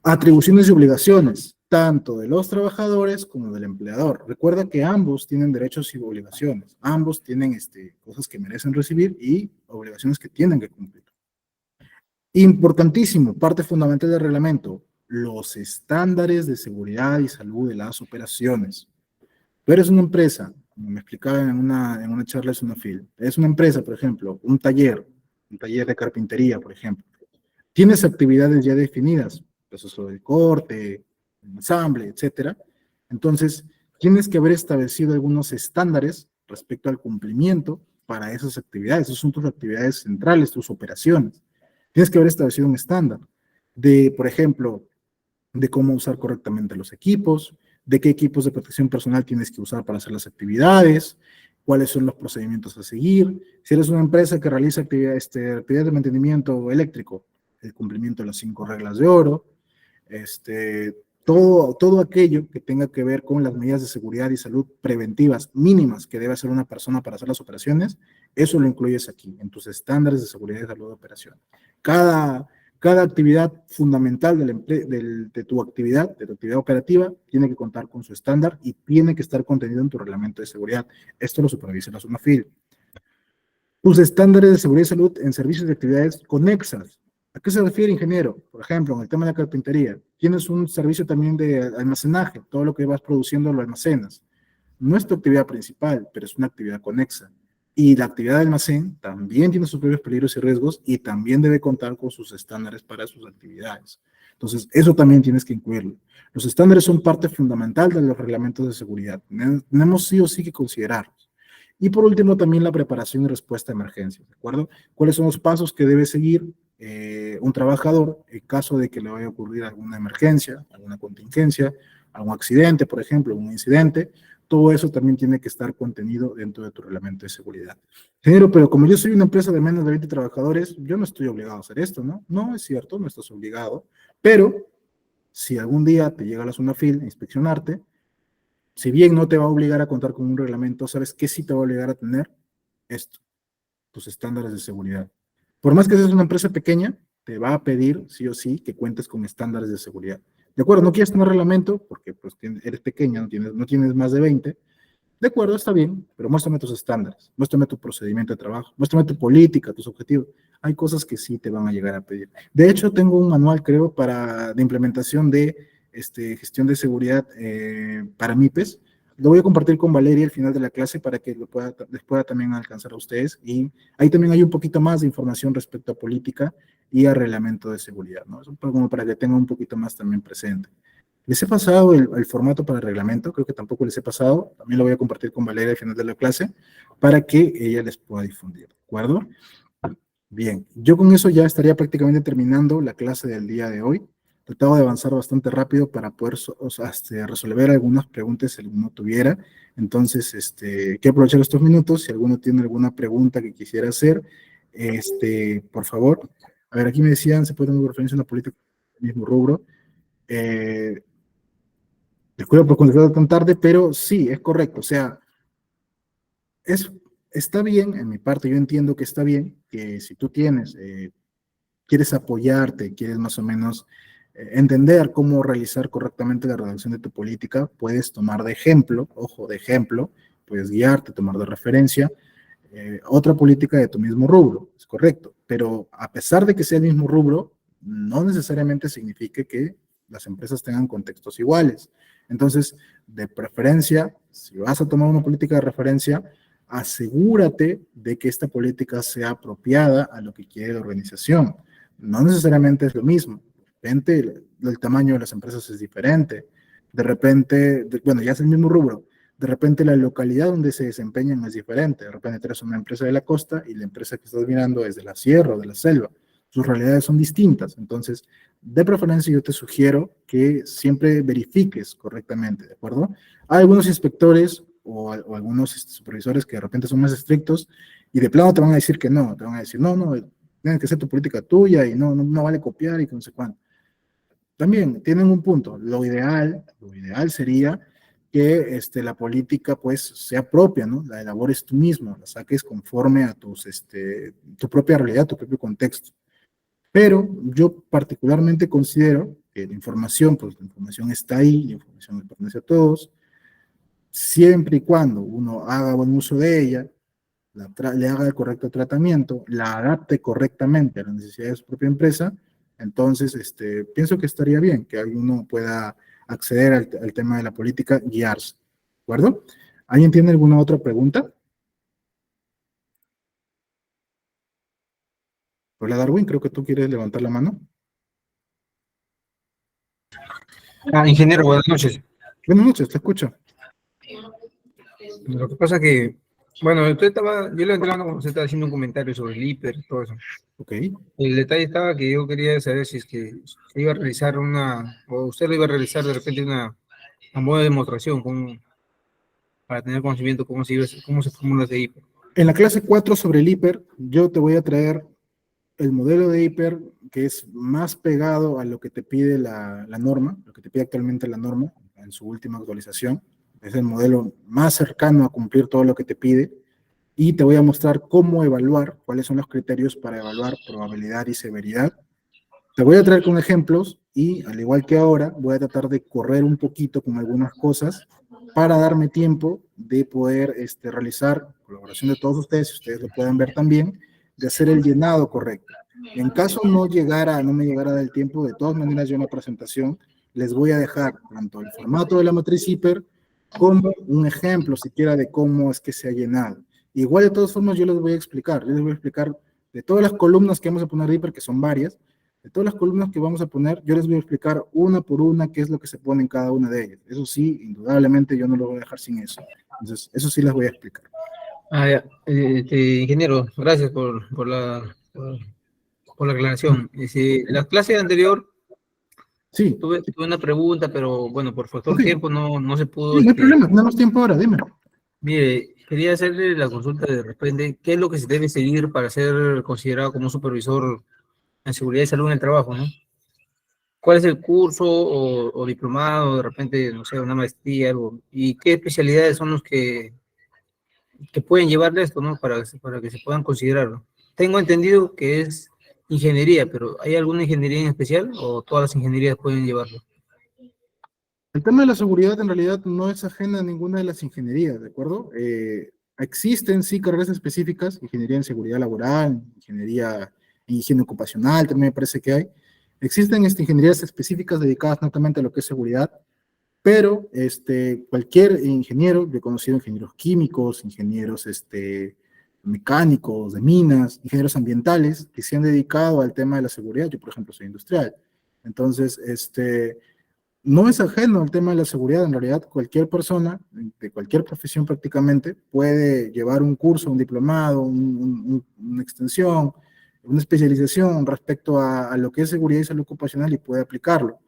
Atribuciones y obligaciones, tanto de los trabajadores como del empleador. Recuerda que ambos tienen derechos y obligaciones. Ambos tienen cosas que merecen recibir y obligaciones que tienen que cumplir. Importantísimo, parte fundamental del reglamento, los estándares de seguridad y salud de las operaciones. Tú eres una empresa, como me explicaba en una charla de SUNAFIL, es una empresa, por ejemplo, un taller de carpintería, por ejemplo. Tienes actividades ya definidas, proceso de corte, ensamble, etcétera. Entonces, tienes que haber establecido algunos estándares respecto al cumplimiento para esas actividades. Esas son tus actividades centrales, tus operaciones. Tienes que haber establecido un estándar de, por ejemplo, de cómo usar correctamente los equipos, de qué equipos de protección personal tienes que usar para hacer las actividades, cuáles son los procedimientos a seguir. Si eres una empresa que realiza actividades de mantenimiento eléctrico, el cumplimiento de las 5 reglas de oro, todo aquello que tenga que ver con las medidas de seguridad y salud preventivas mínimas que debe hacer una persona para hacer las operaciones, eso lo incluyes aquí, en tus estándares de seguridad y salud de operación. Cada actividad fundamental de tu actividad operativa, tiene que contar con su estándar y tiene que estar contenido en tu reglamento de seguridad. Esto lo supervisa la SUNAFIL. Tus estándares de seguridad y salud en servicios de actividades conexas. ¿A qué se refiere, ingeniero? Por ejemplo, en el tema de la carpintería, tienes un servicio también de almacenaje, todo lo que vas produciendo lo almacenas. No es tu actividad principal, pero es una actividad conexa. Y la actividad de almacén también tiene sus propios peligros y riesgos y también debe contar con sus estándares para sus actividades. Entonces, eso también tienes que incluirlo. Los estándares son parte fundamental de los reglamentos de seguridad. Tenemos sí o sí que considerarlos. Y por último, también la preparación y respuesta a emergencias, ¿de acuerdo? ¿Cuáles son los pasos que debe seguir un trabajador en caso de que le vaya a ocurrir alguna emergencia, alguna contingencia, algún accidente, por ejemplo, un incidente? Todo eso también tiene que estar contenido dentro de tu reglamento de seguridad. Ingeniero, pero como yo soy una empresa de menos de 20 trabajadores, yo no estoy obligado a hacer esto, ¿no? No, es cierto, no estás obligado, pero si algún día te llega la SUNAFIL a inspeccionarte, si bien no te va a obligar a contar con un reglamento, ¿sabes qué sí te va a obligar a tener? Esto, tus estándares de seguridad. Por más que seas una empresa pequeña, te va a pedir sí o sí que cuentes con estándares de seguridad. De acuerdo, no quieres tener reglamento porque pues, eres pequeña, no tienes más de 20. De acuerdo, está bien, pero muéstrame tus estándares, muéstrame tu procedimiento de trabajo, muéstrame tu política, tus objetivos. Hay cosas que sí te van a llegar a pedir. De hecho, tengo un manual, creo, de implementación de gestión de seguridad para MIPES. Lo voy a compartir con Valeria al final de la clase para que les pueda también alcanzar a ustedes. Y ahí también hay un poquito más de información respecto a política y a reglamento de seguridad, ¿no? Es como para que tengan un poquito más también presente. Les he pasado el formato para el reglamento, creo que tampoco les he pasado, también lo voy a compartir con Valeria al final de la clase, para que ella les pueda difundir, ¿de acuerdo? Bien, yo con eso ya estaría prácticamente terminando la clase del día de hoy. tratado de avanzar bastante rápido para poder resolver algunas preguntas si alguno tuviera. Entonces, quiero aprovechar estos minutos, si alguno tiene alguna pregunta que quisiera hacer, por favor. A ver, aquí me decían, se puede tener referencia a una política del mismo rubro. Disculpa por contestar tan tarde, pero sí, es correcto. O sea, está bien, en mi parte, yo entiendo que está bien, que si tú quieres apoyarte, quieres más o menos entender cómo realizar correctamente la redacción de tu política, puedes tomar de ejemplo, ojo, de ejemplo, puedes guiarte, tomar de referencia otra política de tu mismo rubro, es correcto, pero a pesar de que sea el mismo rubro, no necesariamente significa que las empresas tengan contextos iguales. Entonces, de preferencia, si vas a tomar una política de referencia, asegúrate de que esta política sea apropiada a lo que quiere la organización. No necesariamente es lo mismo. De repente, el tamaño de las empresas es diferente. De repente, bueno, ya es el mismo rubro. De repente, la localidad donde se desempeñan es diferente. De repente, tienes una empresa de la costa y la empresa que estás mirando es de la sierra o de la selva. Sus realidades son distintas. Entonces, de preferencia, yo te sugiero que siempre verifiques correctamente, ¿de acuerdo? Hay algunos inspectores o algunos supervisores que de repente son más estrictos y de plano te van a decir que no, te van a decir, no, tiene que ser tu política tuya y no vale copiar y no sé cuánto. También tienen un punto, lo ideal sería que la política pues sea propia, ¿no? La elabores tú mismo, la saques conforme a tu propia realidad, tu propio contexto. Pero yo particularmente considero que la información está ahí, la información le pertenece a todos, siempre y cuando uno haga buen uso de ella, le haga el correcto tratamiento, la adapte correctamente a las necesidades de su propia empresa, entonces pienso que estaría bien que alguno pueda acceder al tema de la política, guiarse. ¿De acuerdo? ¿Alguien tiene alguna otra pregunta? Hola Darwin, creo que tú quieres levantar la mano. Ingeniero, buenas noches. Buenas noches, te escucho. Lo que pasa que, bueno, yo le entré cuando usted estaba haciendo un comentario sobre el hiper y todo eso. Ok. El detalle estaba que yo quería saber si es que se iba a realizar o usted lo iba a realizar de repente una modo de demostración para tener conocimiento cómo se formula ese hiper. En la clase 4 sobre el hiper, yo te voy a traer el modelo de hiper que es más pegado a lo que te pide la norma, lo que te pide actualmente la norma en su última actualización. Es el modelo más cercano a cumplir todo lo que te pide y te voy a mostrar cómo evaluar, cuáles son los criterios para evaluar probabilidad y severidad. Te voy a traer con ejemplos y, al igual que ahora, voy a tratar de correr un poquito con algunas cosas para darme tiempo de poder realizar colaboración de todos ustedes, si ustedes lo pueden ver también, de hacer el llenado correcto. En caso no me llegara del tiempo, de todas maneras yo en la presentación les voy a dejar tanto el formato de la matriz hiper como un ejemplo siquiera de cómo es que se ha llenado. Igual de todas formas yo les voy a explicar de todas las columnas que vamos a poner de hiper, que son varias, de todas las columnas que vamos a poner, yo les voy a explicar una por una qué es lo que se pone en cada una de ellas. Eso sí, indudablemente yo no lo voy a dejar sin eso. Entonces, eso sí les voy a explicar. Ya. Ingeniero, gracias por la aclaración. La clase anterior Sí. tuve una pregunta, pero bueno, por factor tiempo no se pudo. Sí, no hay problema, tenemos tiempo ahora, dime. Mire, quería hacerle la consulta de repente, ¿qué es lo que se debe seguir para ser considerado como un supervisor en seguridad y salud en el trabajo, ¿no? ¿Cuál es el curso o diplomado, de repente, no sé, una maestría, algo? ¿Y qué especialidades son los que pueden llevarle esto, ¿no? Para que se puedan considerarlo. Tengo entendido que es ingeniería, pero ¿hay alguna ingeniería en especial o todas las ingenierías pueden llevarlo? El tema de la seguridad en realidad no es ajena a ninguna de las ingenierías, ¿de acuerdo? Existen sí carreras específicas, ingeniería en seguridad laboral, ingeniería en higiene ocupacional, también me parece que hay. Existen ingenierías específicas dedicadas netamente a lo que es seguridad, pero cualquier ingeniero, yo he conocido ingenieros químicos, ingenieros mecánicos, de minas, ingenieros ambientales, que se han dedicado al tema de la seguridad. Yo, por ejemplo, soy industrial. Entonces, no es ajeno al tema de la seguridad. En realidad, cualquier persona, de cualquier profesión prácticamente, puede llevar un curso, un diplomado, una extensión, una especialización respecto a lo que es seguridad y salud ocupacional y puede aplicarlo.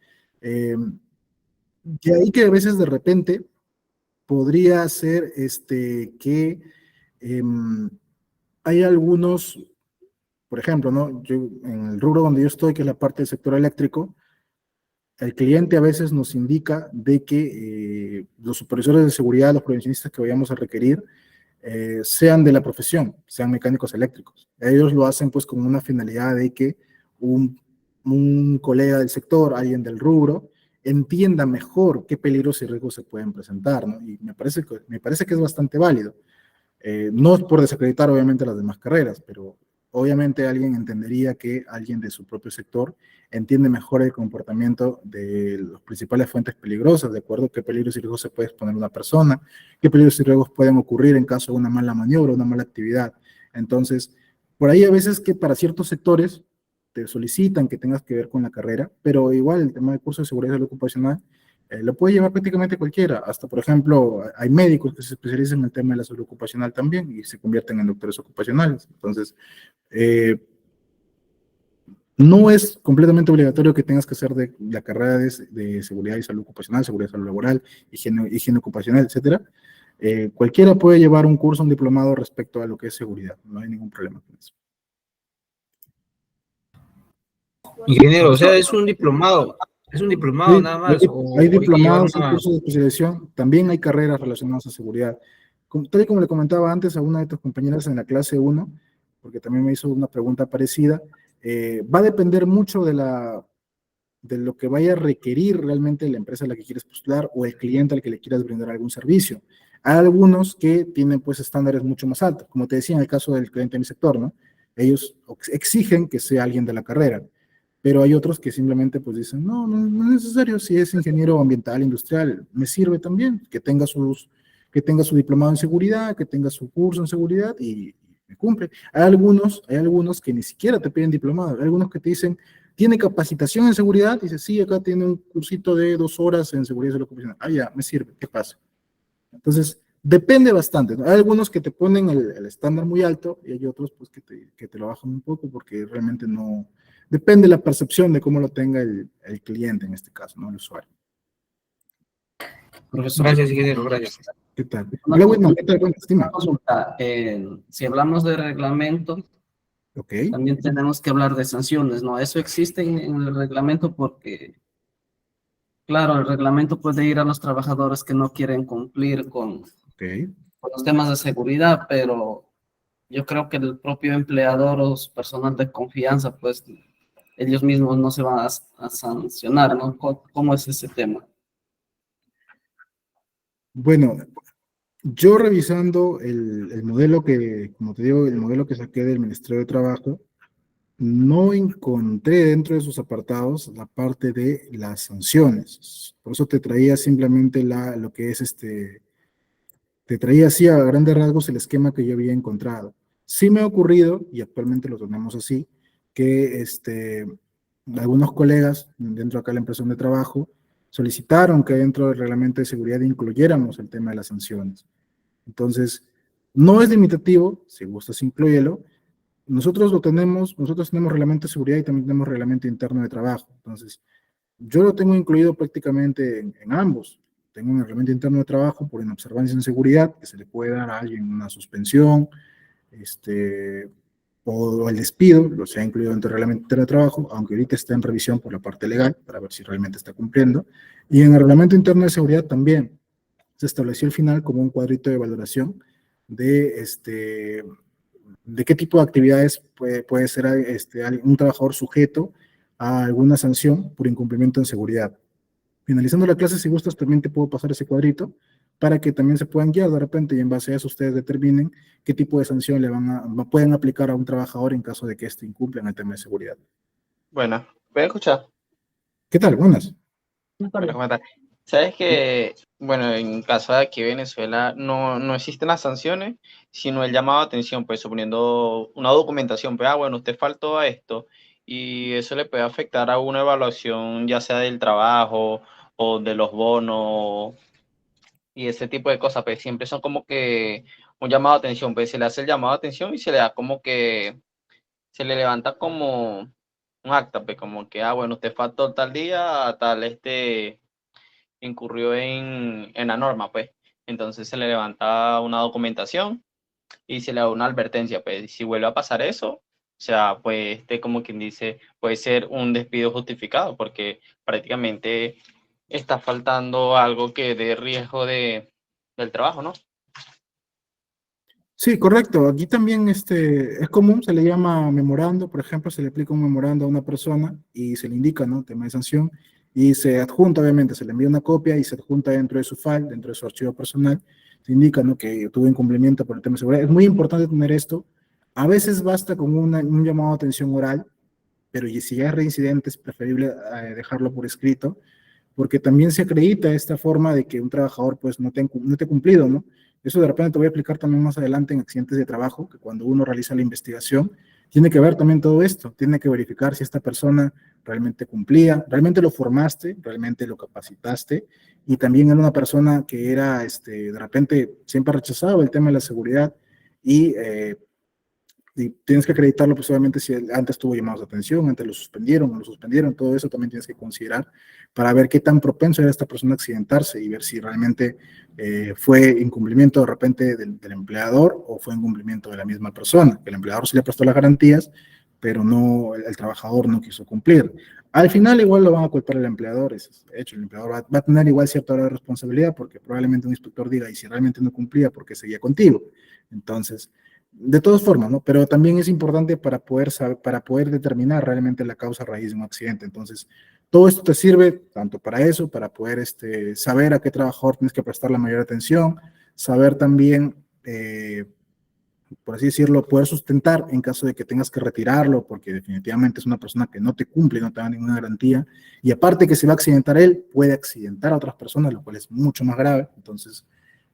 De ahí que a veces de repente podría ser que hay algunos, por ejemplo, ¿no? Yo, en el rubro donde yo estoy, que es la parte del sector eléctrico, el cliente a veces nos indica de que los supervisores de seguridad, los prevencionistas que vayamos a requerir, sean de la profesión, sean mecánicos eléctricos. Ellos lo hacen pues con una finalidad de que un colega del sector, alguien del rubro, entienda mejor qué peligros y riesgos se pueden presentar, ¿no? Y me parece que es bastante válido. No es por desacreditar obviamente las demás carreras, pero obviamente alguien entendería que alguien de su propio sector entiende mejor el comportamiento de las principales fuentes peligrosas, de acuerdo a qué peligros y riesgos se puede exponer una persona, qué peligros y riesgos pueden ocurrir en caso de una mala maniobra, una mala actividad. Entonces, por ahí a veces que para ciertos sectores te solicitan que tengas que ver con la carrera, pero igual el tema de curso de seguridad y salud ocupacional lo puede llevar prácticamente cualquiera. Hasta, por ejemplo, hay médicos que se especializan en el tema de la salud ocupacional también y se convierten en doctores ocupacionales. Entonces, no es completamente obligatorio que tengas que hacer de la carrera de seguridad y salud ocupacional, seguridad y salud laboral, higiene ocupacional, etcétera. Cualquiera puede llevar un curso, un diplomado respecto a lo que es seguridad. No hay ningún problema con eso. Ingeniero, o sea, es un diplomado Sí, nada más, o hay hay que llevar diplomados, hay una... cursos de especialización, también hay carreras relacionadas a seguridad. Tal y como le comentaba antes a una de tus compañeras en la clase 1, porque también me hizo una pregunta parecida, va a depender mucho de lo que vaya a requerir realmente la empresa a la que quieres postular o el cliente al que le quieras brindar algún servicio. Hay algunos que tienen pues estándares mucho más altos, como te decía en el caso del cliente de mi sector, ¿no? Ellos exigen que sea alguien de la carrera, pero hay otros que simplemente pues dicen, no es necesario, si es ingeniero ambiental, industrial, me sirve también, que tenga su diplomado en seguridad, que tenga su curso en seguridad y me cumple. Hay algunos que ni siquiera te piden diplomado, hay algunos que te dicen, ¿tiene capacitación en seguridad? Dice, sí, acá tiene un cursito de 2 horas en seguridad y salud ocupacional. Ah, ya, me sirve, ¿qué pasa? Entonces, depende bastante, ¿no? Hay algunos que te ponen el estándar muy alto y hay otros pues que te lo bajan un poco porque realmente no... Depende de la percepción de cómo lo tenga el cliente en este caso, ¿no? El usuario. Profesor, Gracias, ingeniero, gracias. ¿Qué tal? una Hola, Whitman, ¿qué tal? Buenas, dime. una consulta. Si hablamos de reglamento, Ok. también tenemos que hablar de sanciones, ¿no? Eso existe en el reglamento porque, claro, el reglamento puede ir a los trabajadores que no quieren cumplir Ok. con los temas de seguridad, pero yo creo que el propio empleador o su personal de confianza, pues ellos mismos no se van a sancionar, ¿no? ¿Cómo es ese tema? Bueno, yo revisando el modelo que, como te digo, el modelo que saqué del Ministerio de Trabajo, no encontré dentro de sus apartados la parte de las sanciones. Por eso te traía simplemente lo que es te traía así a grandes rasgos el esquema que yo había encontrado. Sí me ha ocurrido, y actualmente lo tenemos así, que algunos colegas dentro de acá de la empresa de trabajo solicitaron que dentro del reglamento de seguridad incluyéramos el tema de las sanciones. Entonces, no es limitativo, si gustas inclúyelo. Nosotros tenemos reglamento de seguridad y también tenemos reglamento interno de trabajo. Entonces, yo lo tengo incluido prácticamente en ambos. Tengo un reglamento interno de trabajo por inobservancia en seguridad, que se le puede dar a alguien una suspensión, o el despido, lo se ha incluido dentro del reglamento interno de trabajo, aunque ahorita está en revisión por la parte legal, para ver si realmente está cumpliendo. Y en el reglamento interno de seguridad también se estableció al final como un cuadrito de valoración de qué tipo de actividades puede ser un trabajador sujeto a alguna sanción por incumplimiento en seguridad. Finalizando la clase, si gustas, también te puedo pasar ese cuadrito para que también se puedan guiar de repente y en base a eso ustedes determinen qué tipo de sanción pueden aplicar a un trabajador en caso de que éste incumpla en el tema de seguridad. Bueno, voy a escuchar. ¿Qué tal? Buenas. Bueno, comentar. Sabes que, bueno, en caso de aquí Venezuela no existen las sanciones, sino el llamado a atención, pues suponiendo una documentación, pues, bueno, usted faltó a esto, y eso le puede afectar a una evaluación, ya sea del trabajo o de los bonos y ese tipo de cosas, pues siempre son como que un llamado a atención, pues se le hace el llamado a atención y se le da como que se le levanta como un acta, pues como que, bueno, usted faltó tal día, tal incurrió en la norma, pues. Entonces se le levanta una documentación y se le da una advertencia, pues si vuelve a pasar eso, o sea, pues como quien dice, puede ser un despido justificado porque prácticamente está faltando algo que dé riesgo del trabajo, ¿no? Sí, correcto. Aquí también es común, se le llama memorando, por ejemplo, se le aplica un memorando a una persona y se le indica, ¿no? Tema de sanción y se adjunta, obviamente, se le envía una copia y se adjunta dentro de su file, dentro de su archivo personal, se indica, ¿no? Que tuvo incumplimiento por el tema de seguridad. Es muy importante tener esto. A veces basta con un llamado de atención oral, pero y si ya es reincidente es preferible dejarlo por escrito porque también se acredita esta forma de que un trabajador pues no te ha cumplido, ¿no? Eso de repente te voy a explicar también más adelante en accidentes de trabajo, que cuando uno realiza la investigación, tiene que ver también todo esto, tiene que verificar si esta persona realmente cumplía, realmente lo formaste, realmente lo capacitaste, y también era una persona que era, de repente, siempre rechazaba el tema de la seguridad, y tienes que acreditarlo, pues obviamente si antes tuvo llamados de atención, antes lo suspendieron, no lo suspendieron, todo eso también tienes que considerar para ver qué tan propenso era esta persona a accidentarse y ver si realmente fue incumplimiento de repente del empleador o fue incumplimiento de la misma persona, que el empleador sí le prestó las garantías, pero no, el trabajador no quiso cumplir. Al final igual lo van a culpar al empleador, es hecho, el empleador va a tener igual cierta hora de responsabilidad porque probablemente un inspector diga, y si realmente no cumplía, ¿por qué seguía contigo? Entonces, de todas formas, ¿no? Pero también es importante para poder saber, para poder determinar realmente la causa raíz de un accidente. Entonces, todo esto te sirve tanto para eso, para poder saber a qué trabajador tienes que prestar la mayor atención, saber también, por así decirlo, poder sustentar en caso de que tengas que retirarlo, porque definitivamente es una persona que no te cumple, no te da ninguna garantía, y aparte que se va a accidentar él, puede accidentar a otras personas, lo cual es mucho más grave. Entonces,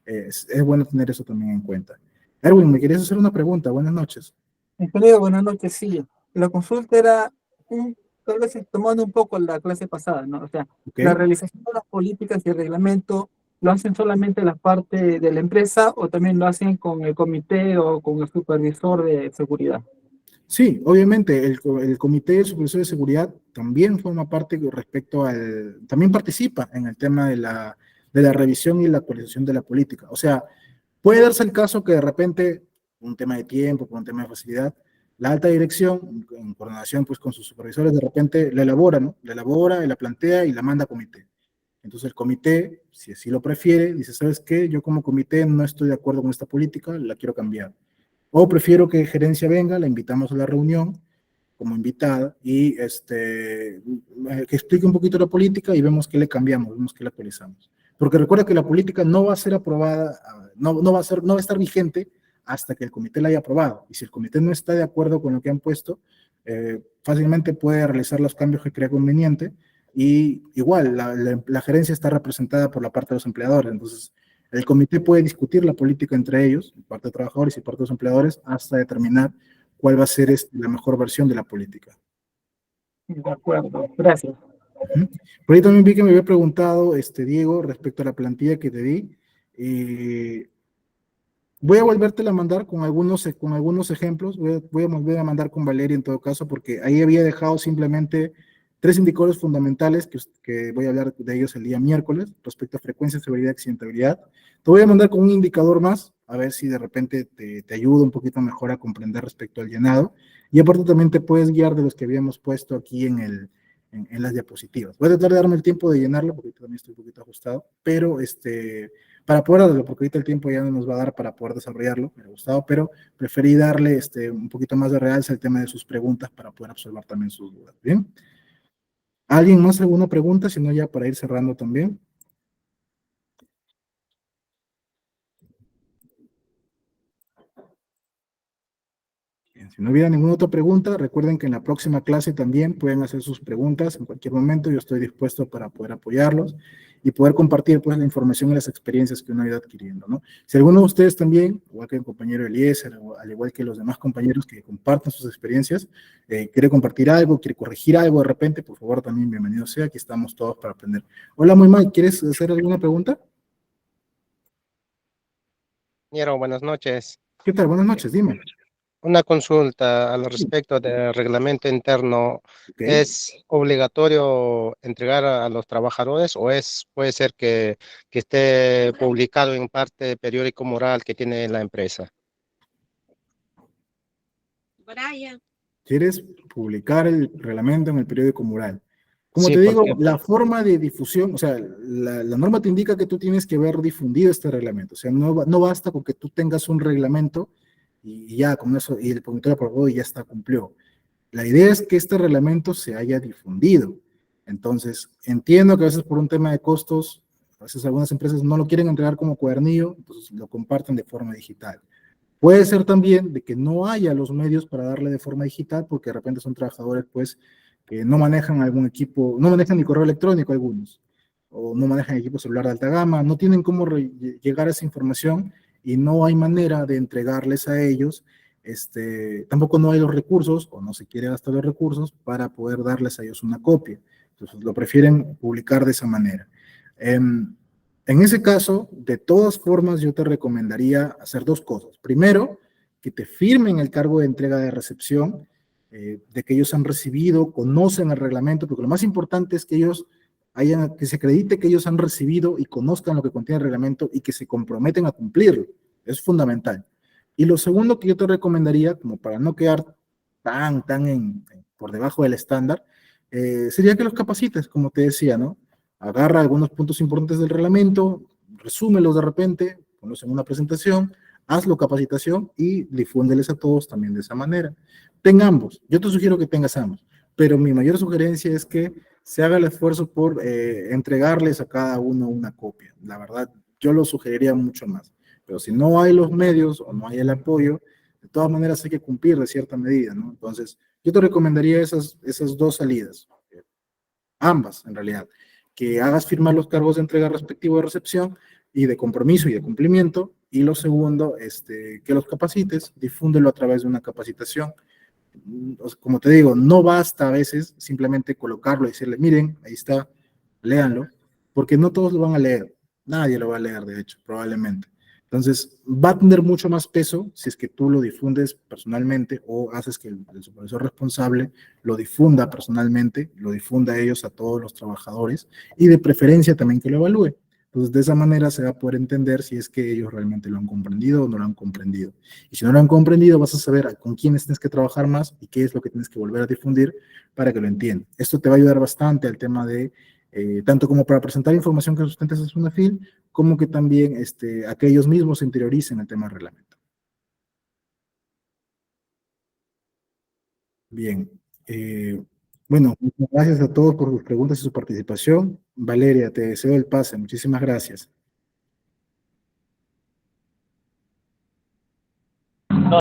es bueno tener eso también en cuenta. Erwin, me querías hacer una pregunta. Buenas noches. Ingeniero, buenas noches, sí. La consulta era, tal vez tomando un poco la clase pasada, ¿no? O sea, ¿Ok? la realización de las políticas y el reglamento, ¿lo hacen solamente la parte de la empresa o también lo hacen con el comité o con el supervisor de seguridad? Sí, obviamente, el Comité de Supervisión de Seguridad también forma parte respecto también participa en el tema de la revisión y la actualización de la política. O sea, puede darse el caso que de repente, por un tema de tiempo, por un tema de facilidad, la alta dirección, en coordinación pues con sus supervisores, de repente la elabora, ¿no? La elabora, la plantea y la manda a comité. Entonces el comité, si así lo prefiere, dice, ¿sabes qué? Yo como comité no estoy de acuerdo con esta política, la quiero cambiar. O prefiero que gerencia venga, la invitamos a la reunión como invitada y que explique un poquito la política y vemos qué le cambiamos, vemos qué le actualizamos. Porque recuerda que la política no va a ser aprobada, no va a estar vigente hasta que el comité la haya aprobado. Y si el comité no está de acuerdo con lo que han puesto, fácilmente puede realizar los cambios que crea conveniente. Y igual, la gerencia está representada por la parte de los empleadores. Entonces, el comité puede discutir la política entre ellos, parte de trabajadores y parte de los empleadores, hasta determinar cuál va a ser la mejor versión de la política. De acuerdo, gracias. Por ahí también vi que me había preguntado, Diego, respecto a la plantilla que te di. Voy a volvértela a mandar con algunos ejemplos. Voy a volver a mandar con Valeria en todo caso, porque ahí había dejado simplemente 3 indicadores fundamentales que voy a hablar de ellos el día miércoles respecto a frecuencia, severidad y accidentabilidad. Te voy a mandar con un indicador más, a ver si de repente te ayuda un poquito mejor a comprender respecto al llenado. Y aparte también te puedes guiar de los que habíamos puesto aquí en las diapositivas. Voy a tratar de darme el tiempo de llenarlo, porque también estoy un poquito ajustado, pero para poder darlo, porque ahorita el tiempo ya no nos va a dar para poder desarrollarlo, me ha gustado, pero preferí darle un poquito más de realce al tema de sus preguntas para poder absorber también sus dudas. ¿Bien? ¿Alguien más alguna pregunta? Si no, ya para ir cerrando también. Bien, si no hubiera ninguna otra pregunta, recuerden que en la próxima clase también pueden hacer sus preguntas en cualquier momento. Yo estoy dispuesto para poder apoyarlos y poder compartir pues, la información y las experiencias que uno ha ido adquiriendo, ¿no? Si alguno de ustedes también, igual que el compañero Eliezer, o al igual que los demás compañeros que comparten sus experiencias, quiere compartir algo, quiere corregir algo de repente, por favor, también bienvenido sea. Aquí estamos todos para aprender. Hola, muy mal, ¿quieres hacer alguna pregunta? Ñero, buenas noches. ¿Qué tal? Buenas noches, dime. Una consulta al respecto del reglamento interno. ¿ok? ¿Es obligatorio entregar a los trabajadores o puede ser que esté publicado en parte periódico moral que tiene la empresa? Brian. ¿Quieres publicar el reglamento en el periódico mural? Como Sí, te digo, porque la forma de difusión, o sea, la norma te indica que tú tienes que haber difundido este reglamento. O sea, no basta con que tú tengas un reglamento y ya con eso, y el promotor aprobó y ya está, cumplió. La idea es que este reglamento se haya difundido. Entonces, entiendo que a veces por un tema de costos, a veces algunas empresas no lo quieren entregar como cuadernillo, entonces lo comparten de forma digital. Puede ser también de que no haya los medios para darle de forma digital, porque de repente son trabajadores, pues, que no manejan algún equipo, no manejan ni correo electrónico algunos, o no manejan equipo celular de alta gama, no tienen cómo llegar a esa información y no hay manera de entregarles a ellos, tampoco no hay los recursos, o no se quiere gastar los recursos para poder darles a ellos una copia. Entonces, lo prefieren publicar de esa manera. En ese caso, de todas formas, yo te recomendaría hacer dos cosas. Primero, que te firmen el cargo de entrega de recepción, de que ellos han recibido, conocen el reglamento, porque lo más importante es que ellos que se acredite que ellos han recibido y conozcan lo que contiene el reglamento y que se comprometen a cumplirlo. Es fundamental. Y lo segundo que yo te recomendaría, como para no quedar tan por debajo del estándar, sería que los capacites, como te decía, ¿no? Agarra algunos puntos importantes del reglamento, resúmelos de repente, ponlos en una presentación, hazlo capacitación y difúndeles a todos también de esa manera. Ten ambos, yo te sugiero que tengas ambos, pero mi mayor sugerencia es que se haga el esfuerzo por entregarles a cada uno una copia. La verdad, yo lo sugeriría mucho más, pero si no hay los medios o no hay el apoyo, de todas maneras hay que cumplir de cierta medida, ¿no? Entonces, yo te recomendaría esas dos salidas, ambas en realidad, que hagas firmar los cargos de entrega respectivos de recepción y de compromiso y de cumplimiento, y lo segundo, que los capacites, difúndelo a través de una capacitación. Como te digo, no basta a veces simplemente colocarlo y decirle, miren, ahí está, léanlo, porque no todos lo van a leer, nadie lo va a leer, de hecho, probablemente. Entonces, va a tener mucho más peso si es que tú lo difundes personalmente o haces que el supervisor responsable lo difunda personalmente, lo difunda a ellos, a todos los trabajadores, y de preferencia también que lo evalúe. Entonces, de esa manera se va a poder entender si es que ellos realmente lo han comprendido o no lo han comprendido. Y si no lo han comprendido, vas a saber con quiénes tienes que trabajar más y qué es lo que tienes que volver a difundir para que lo entiendan. Esto te va a ayudar bastante al tema de, tanto como para presentar información que sustente esa SUNAFIL, como que también a que ellos mismos se interioricen el tema del reglamento. Bien. Bueno, muchas gracias a todos por sus preguntas y su participación. Valeria, te deseo el pase. Muchísimas gracias. No,